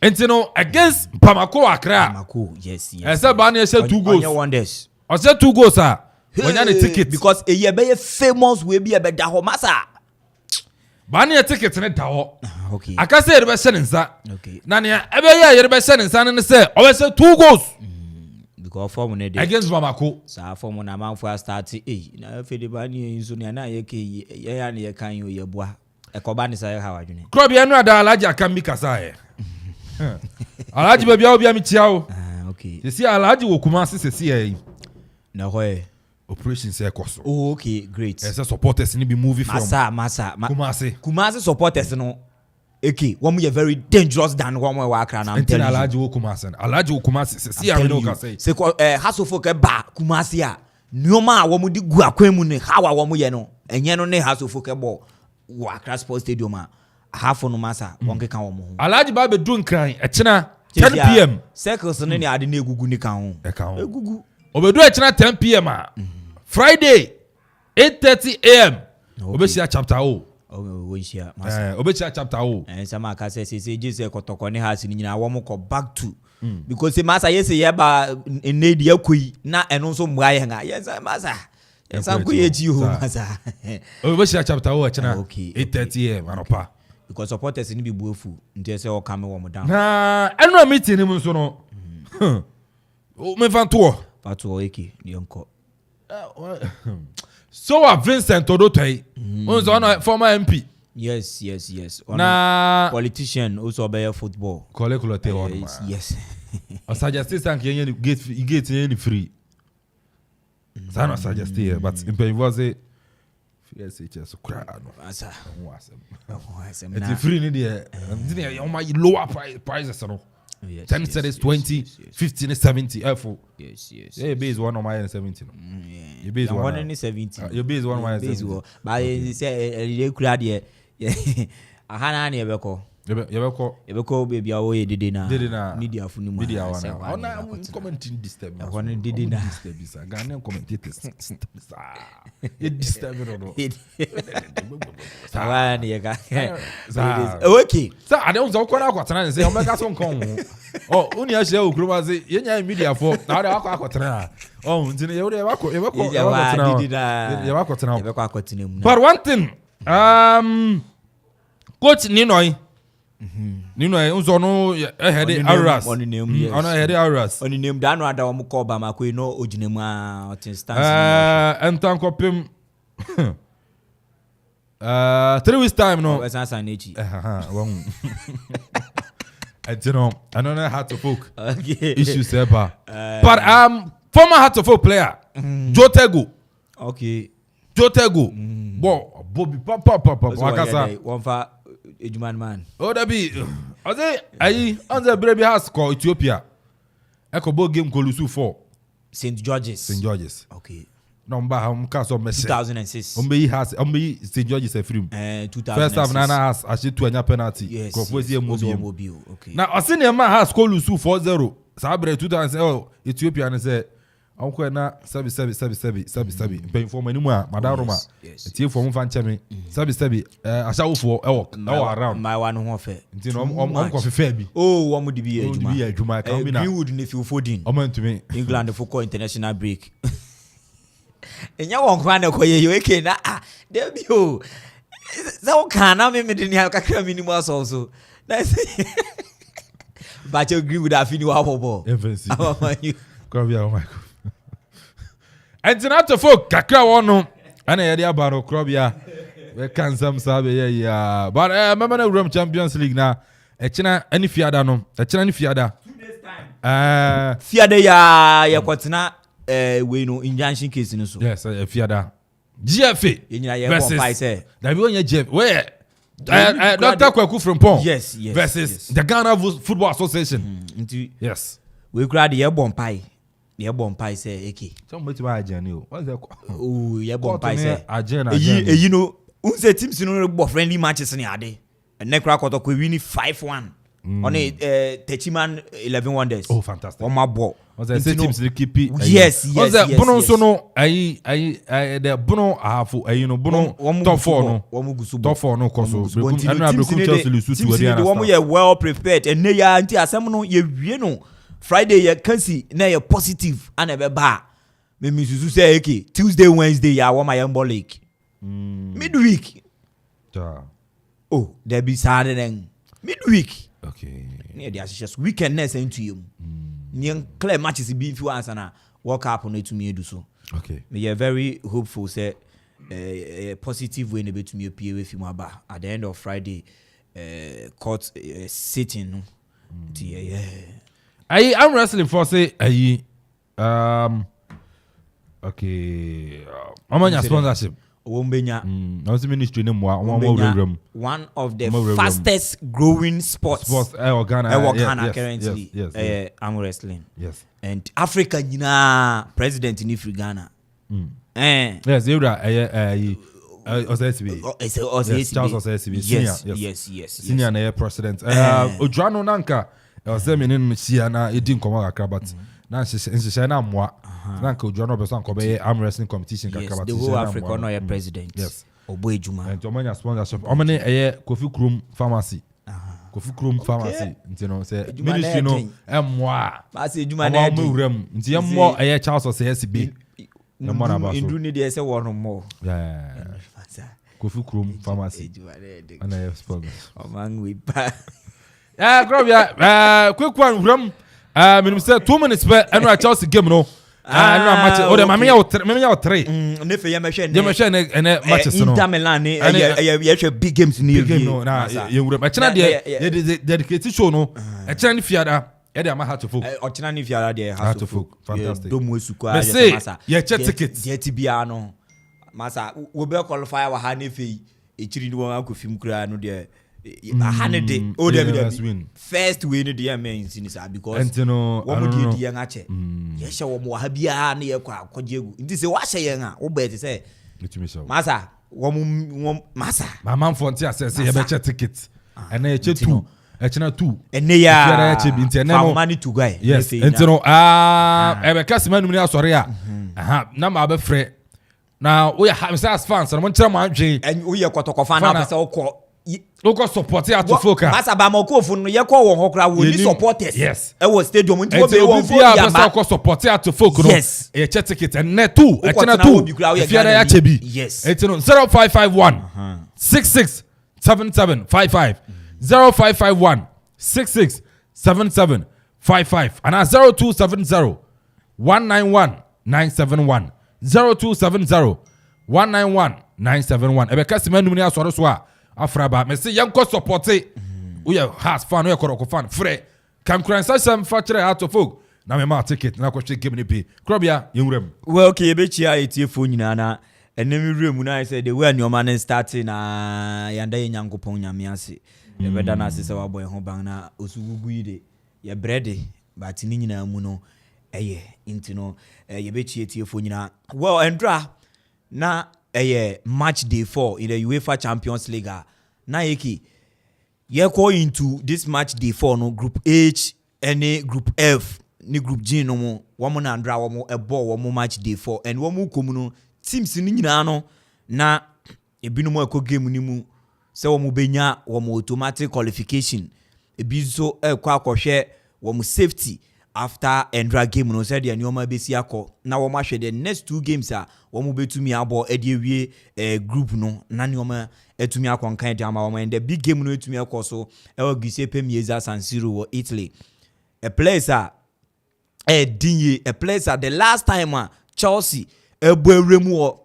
And you know against Bamako Accra. Bamako, yes. I said bani say 2 goals. On wonders. I said 2 goals sir. When you the ticket because a year be famous we be be da ho masa. Bani a ticket ne da ho. Okay. Aka say rebe se nsa. Okay. Na ne ebe ya rebe se nsa ne say o say 2 goals. Because form ne dey against Bamako. Sa form na man for start na fe de bani nso ne na ye ke ye ya ne ye kan yo ye boa. E ko bani sa ye ha wadwene. Club ya no ada alaji aka mi kasa ye. Alaji be bia obi am tia o. Okay. You see alaji wo Kumasi se see ye. Na hoye operation say koso. Oh, okay, great. Ese supporters ni be movie from Kumasi supporters no okay, one we very dangerous than one we Accra na. Until Alhaji wo Kumasi se see am no ka say. Se hasofo ke ba Kumasi a nioma a wo di gu akwan mu ne hawa wo ye no. Enye no ne hasofo ke bo wo Accra Sports Stadium a half no masa won ke kan wo mo. Alhaji ba be do nkran e chena 10 PM. Circles ne ade na egugu ni kan ho. Egugu. Obedu e chena 10 PM a Friday 8:30 AM. Obeshia chapter O. Obeshia Obeshia chapter O. Sama ka say Jesus kotoko ne house ni nyina wo mo ko back to because say masa yes ye ba need yakoi na eno so mwa ye nga yes masa yes ko ye ji ho masa Obeshia chapter O chena 8:30 AM anopa because supporters ni bi buefu nti say o come wo mo down na eno meeting ni mu so no o me fanto Atu Oeke Yonko. So Vincent Odotai, on former MP. Yes. Na politician also be football. Collector Yes. I suggest you get any free. I not suggest here, but in was a yes, it's just crowd. It's free in there. On my lower prices, 10 cents, 20, 15, 70. Yes. Yeah, base 1 on my 70. You base 70. You base 1 on my 70. But you say you crowd here. I had any ever Ebeko baby away did na media funu media wana ona commenting disturb na one did na disturb isa Ghanaian commentators it disturb no sawa ni ka okay so ade unzo ko na akwatana ne say o mega so nkon oh uni a share okroma say yenya media for na ade akwatana oh ntine ye we akwatana mu but one thing coach Ninoy unzo no head Auras ono head Auras oni name da no ada o mko ba makoi no oginemu a instance entan kopim 3 weeks time no wesansa nechi one I don't know Heart of Oak okay issues ever but former Heart of Oak player Jotego okay Jotego Bobby papa wakasa one for Ejuman man. Oh, that be. On the baby house called Ethiopia. Echo game Kolusu for St. George's. Okay. Number how castle mess 2006. Has St. George's a film. 2006. First half Nana has actually 2 penalty. Yes. Okay. Now I seen man has Kolusu 4-0. Sabre 2000 Ethiopia and say Uncle na sabi paying for many more madaroma tie for mfa ncheme sabi ashawofo around my one ho fe nti no ko fefe bi wo mo di bi adwuma ka mi na Greenwood ne fi Foden o man tumi England for call international break enya won kwa na koye yo eke na debi o za o kana me de ni akakra minimum aso na ba che Greenwood afini wa bobo FNC come here oh my god and not to folk kakra wono ana yedi abaro krobia we can some sabe yeah but remember the Rome Champions League na echina any fiada no echina any fiada 2 days time fiada ya kwatena we no injunction case no so yes fiada GFA versus that we onye GFA where Dr. Kwaku from Pong yes versus the Ghana Football Association yes we crowd ye bompai ye bompai say eke somebody buy agent o what's that oh ye bompai say agent you know unse teams no go friendly matches ni ade and crowd ko win 5-1 on a 30-man 11 wonders oh fantastic on my ball was that teams they keep yes was that bono so no the bono hafu no bono top 4 no top 4 no koso and na brekum Chelsea lose to we the one we well prepared and na ya anti asem no ye wie no Friday ya kansi na ya positive and ebe ba me misusu say okay Tuesday Wednesday ya wa my Embo League midweek oh there be Saturday midweek okay near the association weekend next into you near clear matches be if you answer na work up on it to me do so okay me are very hopeful say positive way to me appear with you at the end of Friday court sitting yeah I'm wrestling for say okay amanya sponsorship Wombenya ministry name one of the fastest growing sports Ghana currently I'm wrestling yes and Africa president in Ghana yes yes senior president Ojuano Nanka Semin Siana, it didn't come out but now she's an amwa. Nanko Jono Besson Kobe arm wrestling competition. Yes, the whole Africa no president. Yes. Oboy Juma. And Tomania sponsorship. Omane Kofi Krum Pharmacy. Kofi Krum Pharmacy. You know, say ministry no moi. I say Juma Rem. More a Charles or CSB. No more about in Duni there say one more. Yeah. Kofi Krum Pharmacy. And I have sponsor. Oh man, we quick one from minimum say 2 minutes and Chelsea game no no match o de ma me ya o 3 ne fe ye me hwe ne matches no Inter Milan ne ye big games ni big game no na ye wura ma chena de dedicate show no e chena ni fiada ye de ama Heart of Oak o chena ni fiada de Heart of Oak fantastic do mu esuko ya masa ye che ticket ye tibia no masa we be qualify wa ha ne fe echiri ni won akofim kura no de Hanede, oh, first win the main sinisa because what would you do, young Ache? Yes, you will have ya near Quajigu. This is what saying, oh, better say, Massa, Massa, my mom Fontia says, he have a ticket, and a two, a channel 2, and they are money to guy. Yes, and you know, I'm a customer, sorry, number of afraid. Now we have fans, and one time, and we are quite a local support here to focus. Masa ba mako fun no ye ko won hokra wo ni supporters. Yes. E wo stadium nti wo be won fo ya ba ko support here to focus no. Yes. E che ticket and net 2, e chena 2. If you are ya chebi. Yes. It's 0551 66 77 55 0551 66 77 55 and 0270 191 971 0270 191 971. E be kasima numuni asoro so a Afraba, me say young cost support it. We are has fan, we are koroko fan. Fre, can cransa some factory Heart of Oak. Na me ma ticket, na question give me pay. Krobia, young rem. Well, okay, be chia it phone nyina and then we room na say the way your man starting na yanda nyankopon nyame ase. The better na say wa boy ho ban na osugugu ide. Ye bread but ni nyina mu no eye intino ye be chia it phone nyina. Well, Endra na match day 4 in the UEFA Champions League. Na yeki ye go into this match day 4 no group H and group F ni group G no mo womo na ndra womo ebo womo match day 4 and womo komu no teams ni nyina no na ebinom ekọ game ni mu se womo benya womo automatic qualification ebi so ekọ akọhwe womo safety after Endra game no said the nyoma besi akọ na wo ma hwe the next 2 games a wo mo betumi abo e de wie group no na nyoma etumi akọ nkan de ama wo and the big game no etumi akọ so e wo Giuseppe Meazza San Siro wo Italy a place a dinye a place at the last time Chelsea ebueremu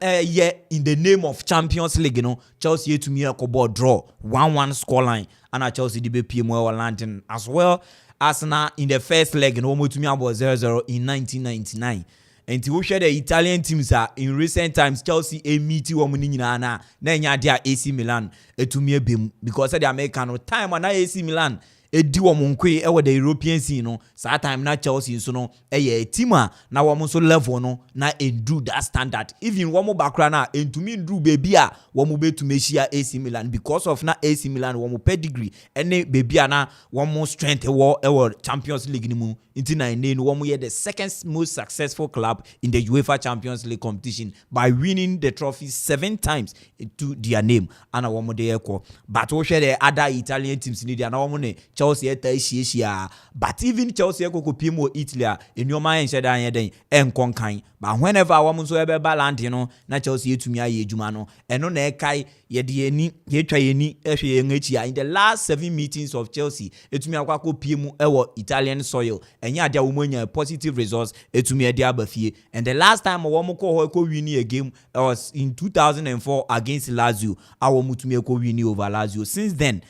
in the name of Champions League no Chelsea etumi akọ draw 1-1 scoreline and Chelsea di be PM we London as well. Arsenal in the first leg no mo tumi abo 0-0 in 1999 and we share the Italian teams are in recent times Chelsea meet womu ni nyina na nya dia AC Milan etumi ebem because the American no time na AC Milan edi womu nkwe e the European scene no sa time na Chelsea so no a team na womu so level no na endu that standard even womu bakra na entumi ndu baby a womu betumi hia AC Milan because of na AC Milan womu pedigree ene baby na womu strength e Champions League ni mu in 99 womu ye the second most successful club in the UEFA Champions League competition by winning the trophy 7 times to their name and womu de ekọ but we share the other Italian teams ni dia na womu ne Chelsea eta but even Chelsea go pimo Italy enyoma en sheda an yeden enkonkan but whenever womu so ebe balance no na Chelsea etumi aye adwuma no eno na ekai ye de ani ye twa ye ni ehwe ye ngachi in the last 7 meetings of Chelsea etumi akwako pimo ewo Italian soil enya dia wo manya positive results etumi ade abafie and the last time womu ko win a game was in 2004 against Lazio awomu tumi ko win over Lazio. Since then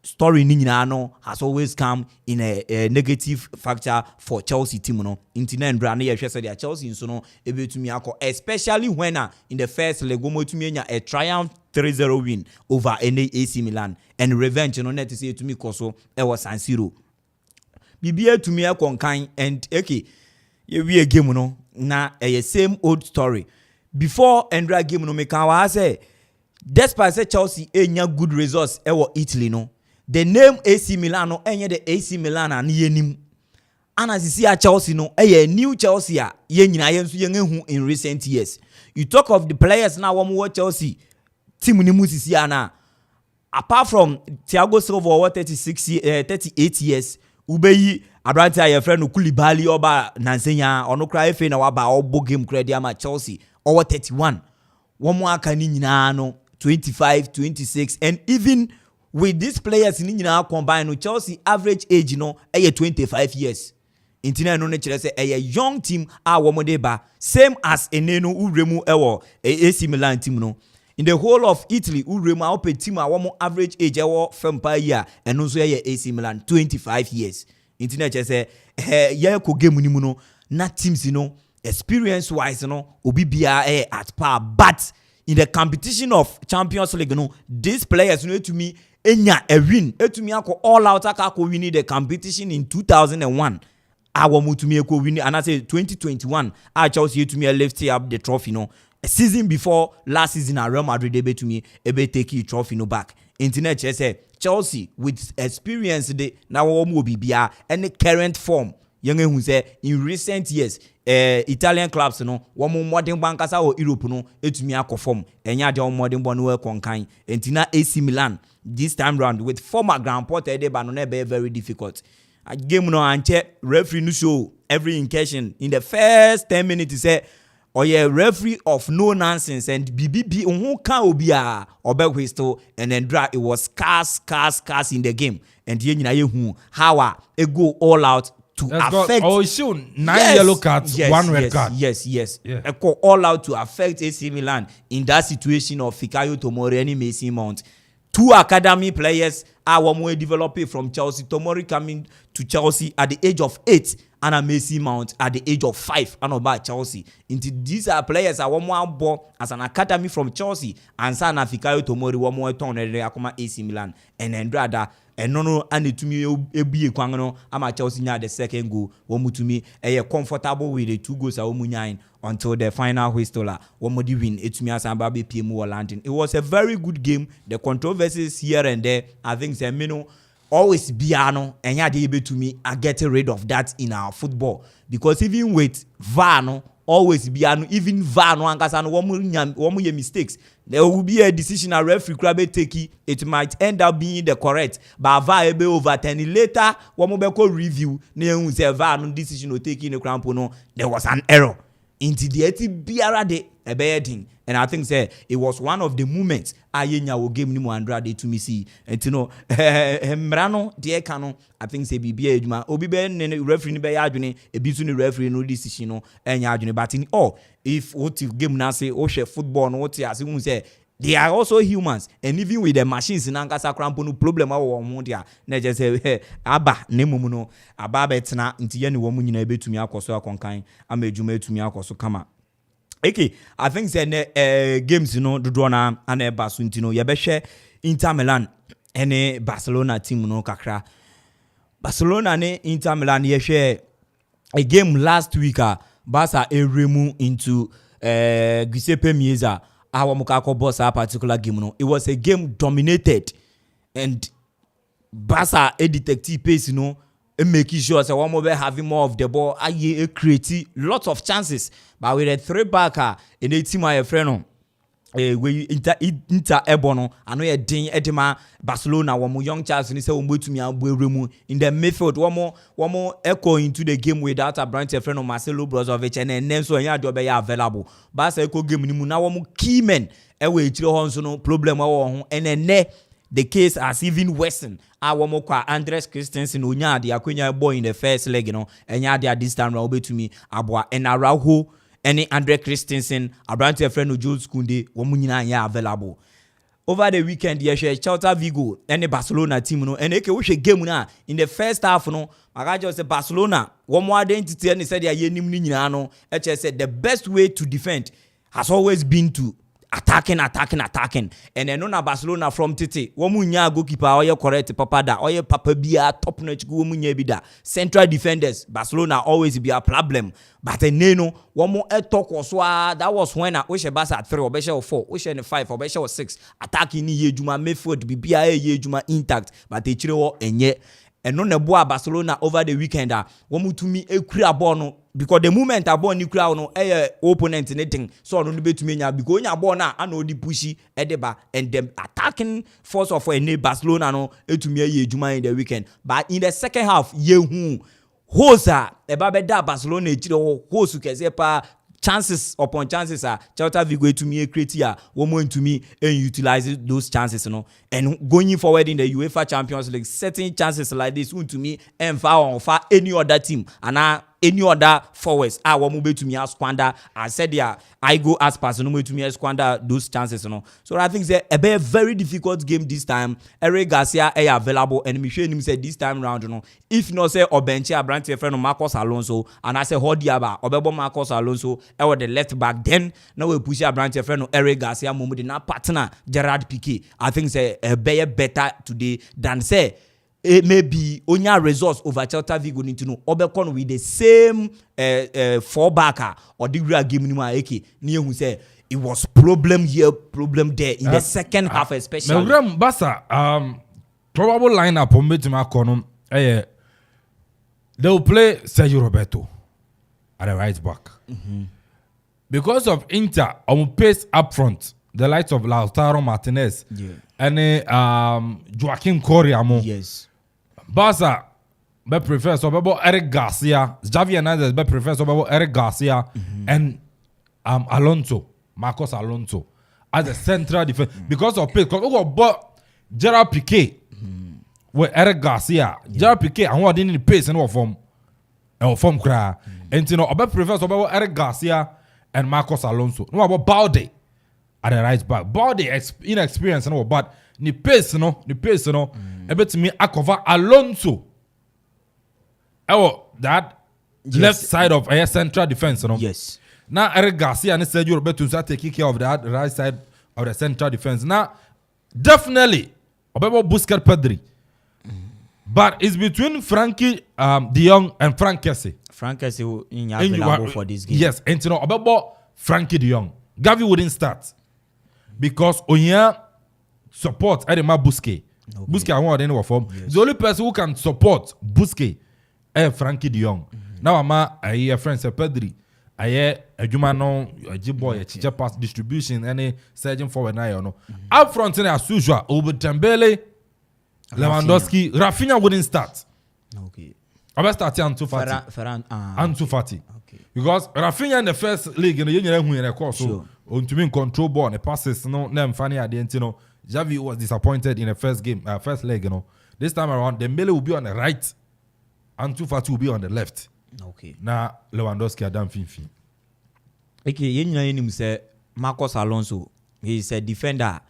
story ni nyina no has always come in a negative factor for Chelsea team no intina ndra na ye hwese dia Chelsea nso no ebetumi akọ especially when in the first leg go motumi nya a triumph 3-0 win over AC Milan and revenge no net say etumi koso e was San Siro bibia etumi akonkan and okay ye wie game no na same old story before Endra game no make wa say despite say Chelsea enya good results e Italy no the name AC Milan no enye the AC Milan na yenim anasisi a Chelsea no new Chelsea a ye nyina ye nso ye nhu in recent years. You talk of the players now wo Chelsea team ni musisi ana apart from Thiago Silva over 38 years ubeyi abrante a ye friend no Koulibaly oba nansenya ono kra efe na waba obo game credit ama Chelsea over 31 wo aka ni nyina no 25 26 and even with these players in Chelsea average age 25 years. intina no ne kyerɛ sɛ a young team a wɔn de ba same as eneno uremu ɛwɔ AC Milan team no. In the whole of Italy, uremu a opɛ team a wɔn average age ɛwɔ fam pa year ɛno nso yɛ AC Milan 25 years. Intina kyerɛ sɛ yɛ kɔ game ni mu no na teams no experience wise no obi bia at par, but in the competition of Champions League no these players no to me enya a win to me ako all out aka win the competition in 2001 our to me ko win and I say 2021 I Chelsea to me lift up the trophy no a season before last season Real Madrid ebe to me ebe take the trophy no back internet say Chelsea with experience de na wo mo bibia and the current form young who say in recent years Italian clubs no womo modern bankasa or Europe no etumi akofom enya de modern bonu e konkan entina AC Milan this time round with former Grand Porter de ba no na be very difficult a game no anche referee no show every incursion in the first 10 minutes say referee of no nonsense and BBB who can obia obe whistle and then it was scarce in the game and yenya hu how a go all out to affect. Oh, soon 9 yellow cards, 1 red card. Yes. Yeah. Go all out to affect AC Milan in that situation of Fikayo Tomori and Mason Mount. 2 academy players are one developing from Chelsea. Tomori coming to Chelsea at the age of 8 and a Mason Mount at the age of 5 and about Chelsea. Into these are players are one more born as an academy from Chelsea and Sana Fikayo Tomori one more turn and Akoma AC Milan and then rather. And no and to me ebi ekwangano ama Chelsea nya the second goal womu to me comfortable with the 2 goals a womu nyan until the final whistle womu di win etumi asamba be PM London. It was a very good game. The controversies here and there I think Semino always biano and ya dey to me I get rid of that in our football because even with VAR no always biano even VAR no ankasa no womu ye mistakes. There will be a decision a referee could take it might end up being the correct but VAR be overturn later one more review ne say VAR no decision no take in the cramp no there was an error into the biara de ebeyedin and I think say it was one of the moments ayenya wo game ni mo Andrade to me see and you know mrano de kanu I think say bibia adwuma obi be ne referee ni be ya adwene ebi su ni referee no decision no enya adwene but in all if what game na say o share football no what as you say they are also humans and even with the machines in ankasa cramp no problem awo ho dia na je say aba ne mumu no aba betena ntiye ne wo mu nyina betumi akoso akonkan ama adwuma etumi akoso kama. Okay, I think say games dodo na ana eba so ntino ye be hwe Inter Milan ene Barcelona team no kakra. Barcelona ne Inter Milan ye hwe a game last week Barca eremu into Giuseppe Meazza awamukako boss a particular game no. It was a game dominated and Barca a detective pace and making sure that one more having more of the ball, I create lots of chances. But with a 3-backer in a team, my friend, we Inter Ebono, I know a ding Edema Barcelona, one more young child, and he said, to me, in the midfield, one more echo into the game without a branch friend of Marcelo Brozovic and then so yeah, available. Barca echo game, now one more key men, away to no problem, and then the case has even worsened. Our mokwa Andres Christensen onya de akwenya boy in the first leg enya de this time round to me aboa and Araujo any Andres Christensen abrante friend of Jules Koundé wo munyina ya available over the weekend ye Celta Vigo any Barcelona team no and eke wo hwe game na in the first half no magajo say Barcelona wo mo identity and said ya nim ni nyina no e said the best way to defend has always been to attacking and then on Barcelona from Tite womunya goalkeeper oye correct papa da oye papa bia top notch go womunya bi da central defenders Barcelona always be a problem but no womu talk so that was when we she Barca 3 obesha 4 we she 5 obesha 6 attacking ni yejuma midfield bibia yejuma intact but e chire wo enye and no boa Barcelona over the weekend womu tumi ekura ball no because the moment a ball ni kura no opponent anything so no betumi nya because nya ball na ana odi pushy edeba and them attacking force of any Barcelona no etumi ejuma in the weekend but in the second half yehu hosa eba beda Barcelona echire hosu kese pa chances upon chances are Celta Vigo to me create here woman to me and utilize those chances, you know, and going forward in the UEFA Champions League, certain chances like this to me and far any other team and any other forwards I want move to me as squander. I said yeah, I go as person to me as squander those chances, you know. So I think it's a very difficult game this time. Eric Garcia is available and me sure him say this time round, you know. If not say Obenchi Abrante friend Marcos Alonso and I say Hodiaba Obebo Marcos Alonso or the left back, then now we push Abrante friend Eric Garcia Momo na partner Gerard Piqué. I think say a better today than say it may be only results over Celta Vigo need to know Obekon with the same 4-backer or the real game eke near who say it was problem here, problem there in the second half especially. Melgram Basa probable lineup on Betima Konum they will play Sergio Roberto at the right back. Because of Inter on pace up front, the likes of Lautaro Martinez and Joaquim Correa. Yes. Barca be prefer so be Eric Garcia, Xavi Hernandez be prefer so be Eric Garcia and Alonso, Marcos Alonso as a central defense because of pace. Because we got Gerard Piqué with Eric Garcia. Gerard Piqué and what didn't pace and what form cry. And you know, I be prefer so be Eric Garcia and Marcos Alonso. No about Balde at the right back. Balde inexperienced and what, but the pace no. A bit to me, I cover Alonso. Oh, that left side of a central defense, you know. Yes. Now Eric Garcia and Sergio Roberto to take care of that right side of the central defense. Now, definitely, about Busquets Pedri. But it's between Frankie De Jong and Frank Kessie. Frank Kessie is available for this game. Yes, and you know about Frankie De Jong. Gavi wouldn't start because Onya support Edema Busquets. Okay. Busquets I want any form. Yes. The only person who can support Busquets is Frankie De Jong. Now I'm a friend say Pedri. I hear a Jumano, a Jiboy, a teacher pass distribution, any surgeon forward now, you know. Up front as usual, over Tembele, Lewandowski, Rafinha wouldn't start. Okay. I will start here Ansu Fati. Okay. Because Rafinha in the first league in the union who in the course so on to mean control ball and the passes no them funny at the end, you know. Xavi was disappointed in the first game, first leg, you know. This time around, Dembele will be on the right, Ansu Fati will be on the left. Okay. Now Lewandowski Adam Finfi. Okay, you say Marcos Alonso. He is a defender.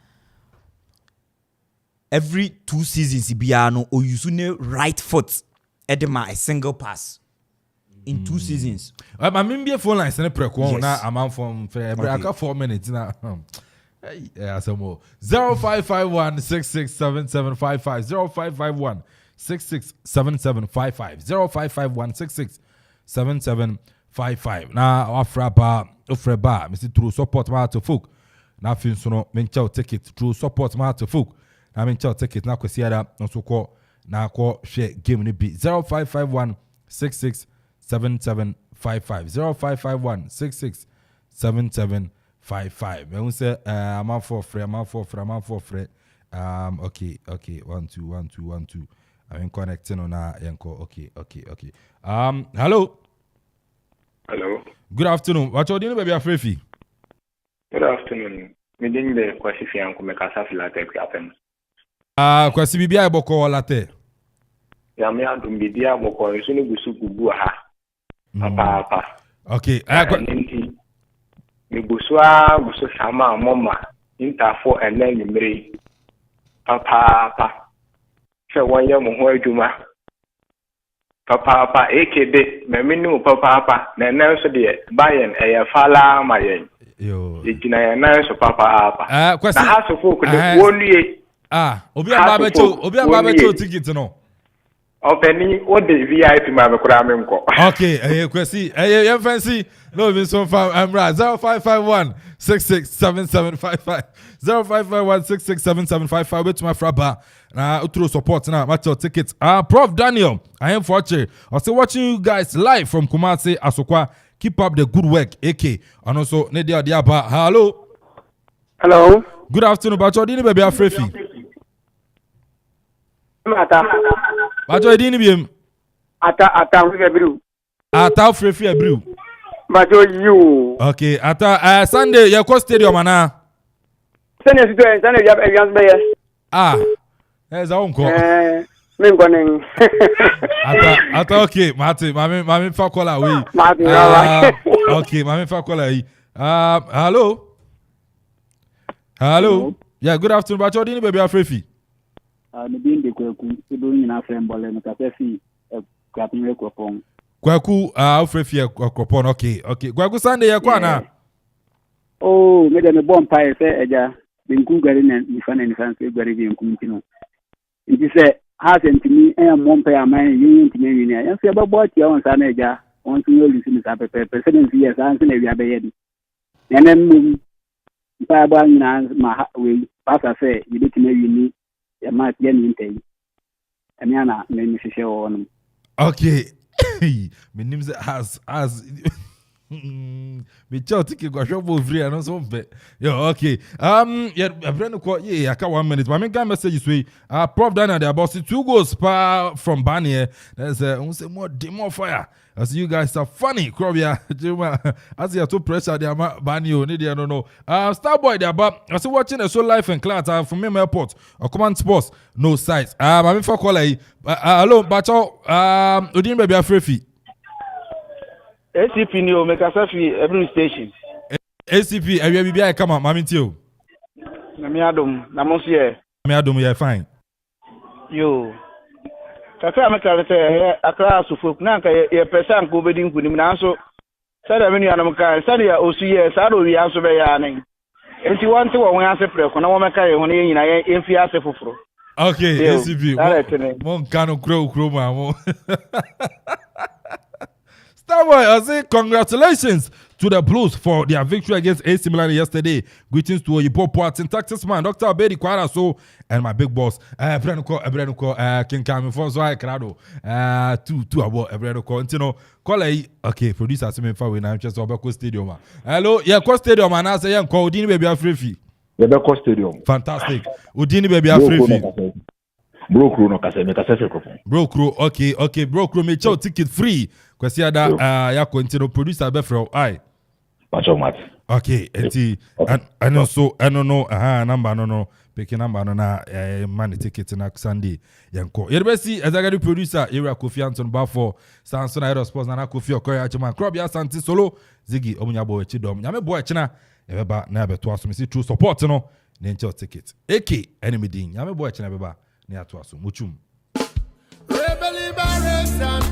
Every 2 seasons, he be or use right foot. Edema a single pass in 2 seasons. I mean, be a phone line. Send a pre-call. Now I'm out from. I got 4 minutes now. Yeah, some more. 0551 667755 0551 667755 0551 667755. Now, Afraba, Mr. True support my to folk. Now, Finsuno, Minchel ticket, true support my to folk. Now, Minchel ticket, now, Quasiada, no so call, now call share game in the beat 0551 667755 0551 667755. 5-5. Me say I'm out for free. Okay. 1 2. I'm connecting on yanko. Okay. Hello. Good afternoon. What you doing, baby? Afrefi. Good afternoon. Me ding the kwasi fi yanko me kasa fi latte krapen. Kwasi bibia boko latte. Ya me adum bibia boko so ne gusu gugu ha. Papa. Okay. Me gusu sama mama intafo enen nimre papa she wonye mo ho adwuma papa ekede me menu papa na nan so de bayen eye fala mayen yo ejina ya nan so papa kwesi na ha so folk de wonue obi amba beto ticket no Openi o de VIP ma be kura me nko. Okay, kwesi you fancy no even so far I'm right 0551 667755 0551 667755 with my fraba na through support na match tickets. Prof Daniel, I am fortunate. I still watching you guys live from Kumasi Asokwa. Keep up the good work, AK. And also Nedia Diaba. Hello. Good afternoon, Bacho Dini baby Afrefi. Bacho Dini biem. Ata Frefi Ebru. Ata Frefi Ebru. Macho you. Okay, ata Sunday you go stadium ana. Sunday you Ah. There's a uncle. Me going. Ata okay, mami fa call away. Okay, mami fa call away. Hello. Yeah, good afternoon. But you didn't baby afrefi. Me being the kweku, you doing enough friend ball and kasefi grabbing a coupon. Kweku afrefi a coupon. Okay. Kweku Sunday ya kwana. Oh, me dem bomb pie say eja. Bin ku gari na ifan say gari bi nku ntino. Nti say has ntimi mom pay aman yin ntimi yin ya. Yan say babo tia on sa na eja. On tin yo listen sa pepe. President yes an say na wi abaye di. Yanem pa ba nyina ma we pasa say you dey ntimi yin ya ma tia ni ntei. Emi ana me mi hwehwe wo no. Okay. Me name has me chow tiki go shop over and so be. Yo, okay. Yeah, brand ko yeah, I 1 minute. But I mean message we Prof Daniel there about 2 goals from Banier. There's say more fire. As you guys are funny, Krobia. As you too pressure the Banio, need you know. Starboy there but I was watching a show live and class from Memo Airport. Okoman Sports, no sites. I mean for call hello, Bacho Odin baby afrefi. ACP ni o make asafi every station. ACP area bibia come on, mami tio. Na mi adom, na mo se. Me adom you fine. Yo. Kaka ameka say akra asufo na nka ye pesa nko obedi nkunim na so. Sada me nuanam ka, sada ya osu ye, sada owi aso be ya nan. Enti wonte wo wan ase preko na wo meka ye ho na ye nyina ye emfi ase foforo. Okay, ACP. Mon kanu kro ma mo. Starboy, I say congratulations to the Blues for their victory against AC Milan yesterday. Greetings to Oyipo Poatin, Texas man, Dr. Abedi Kwaraso, and my big boss, Ebrenuko, King Kami Fonso, Crado, two about Ebrenuko, Intino, Kole, okay, producer, Simi Fawi, I'm just over Stadium. Hello, yeah, Co Stadium, and I say, yeah, Udini baby, a free fee. The Co Stadium. Fantastic. Udini baby, a free fee. Bro crew no kase me kase se Bro crew, okay, bro crew me chow ticket free. Kwesi ada ya continue producer be fro ai. Pacho mat. Okay, enti and also number no picking number no na money ticket na Sunday yanko. Yerbesi ezagari producer Ira Kofi Anton ba for Samson Aero Sports na Kofi Okoya chama Crop ya Santi Solo Ziggy omunya boy chidom. Nyame boy china ebeba na beto aso me see true support no na encho ticket. AK enemy din. Nyame boy china beba ni atuaso muchum. Rebel liberation.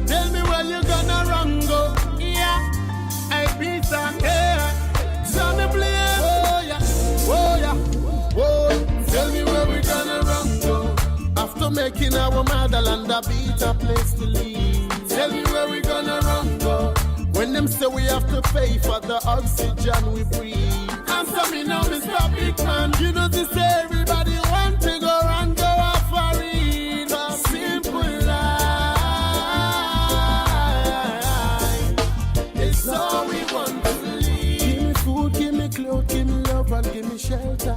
Tell me where you gonna run go. Yeah. I be some here. Johnny Blaze. Oh yeah. Tell me where we gonna run go. After making our motherland a better place to live. Tell me where we gonna run go. When them say we have to pay for the oxygen we breathe. Answer me now, Mr. Big Man. You know to say everybody want to go and go off for it. A simple life. It's all we want to live. Give me food, give me clothes, give me love and give me shelter.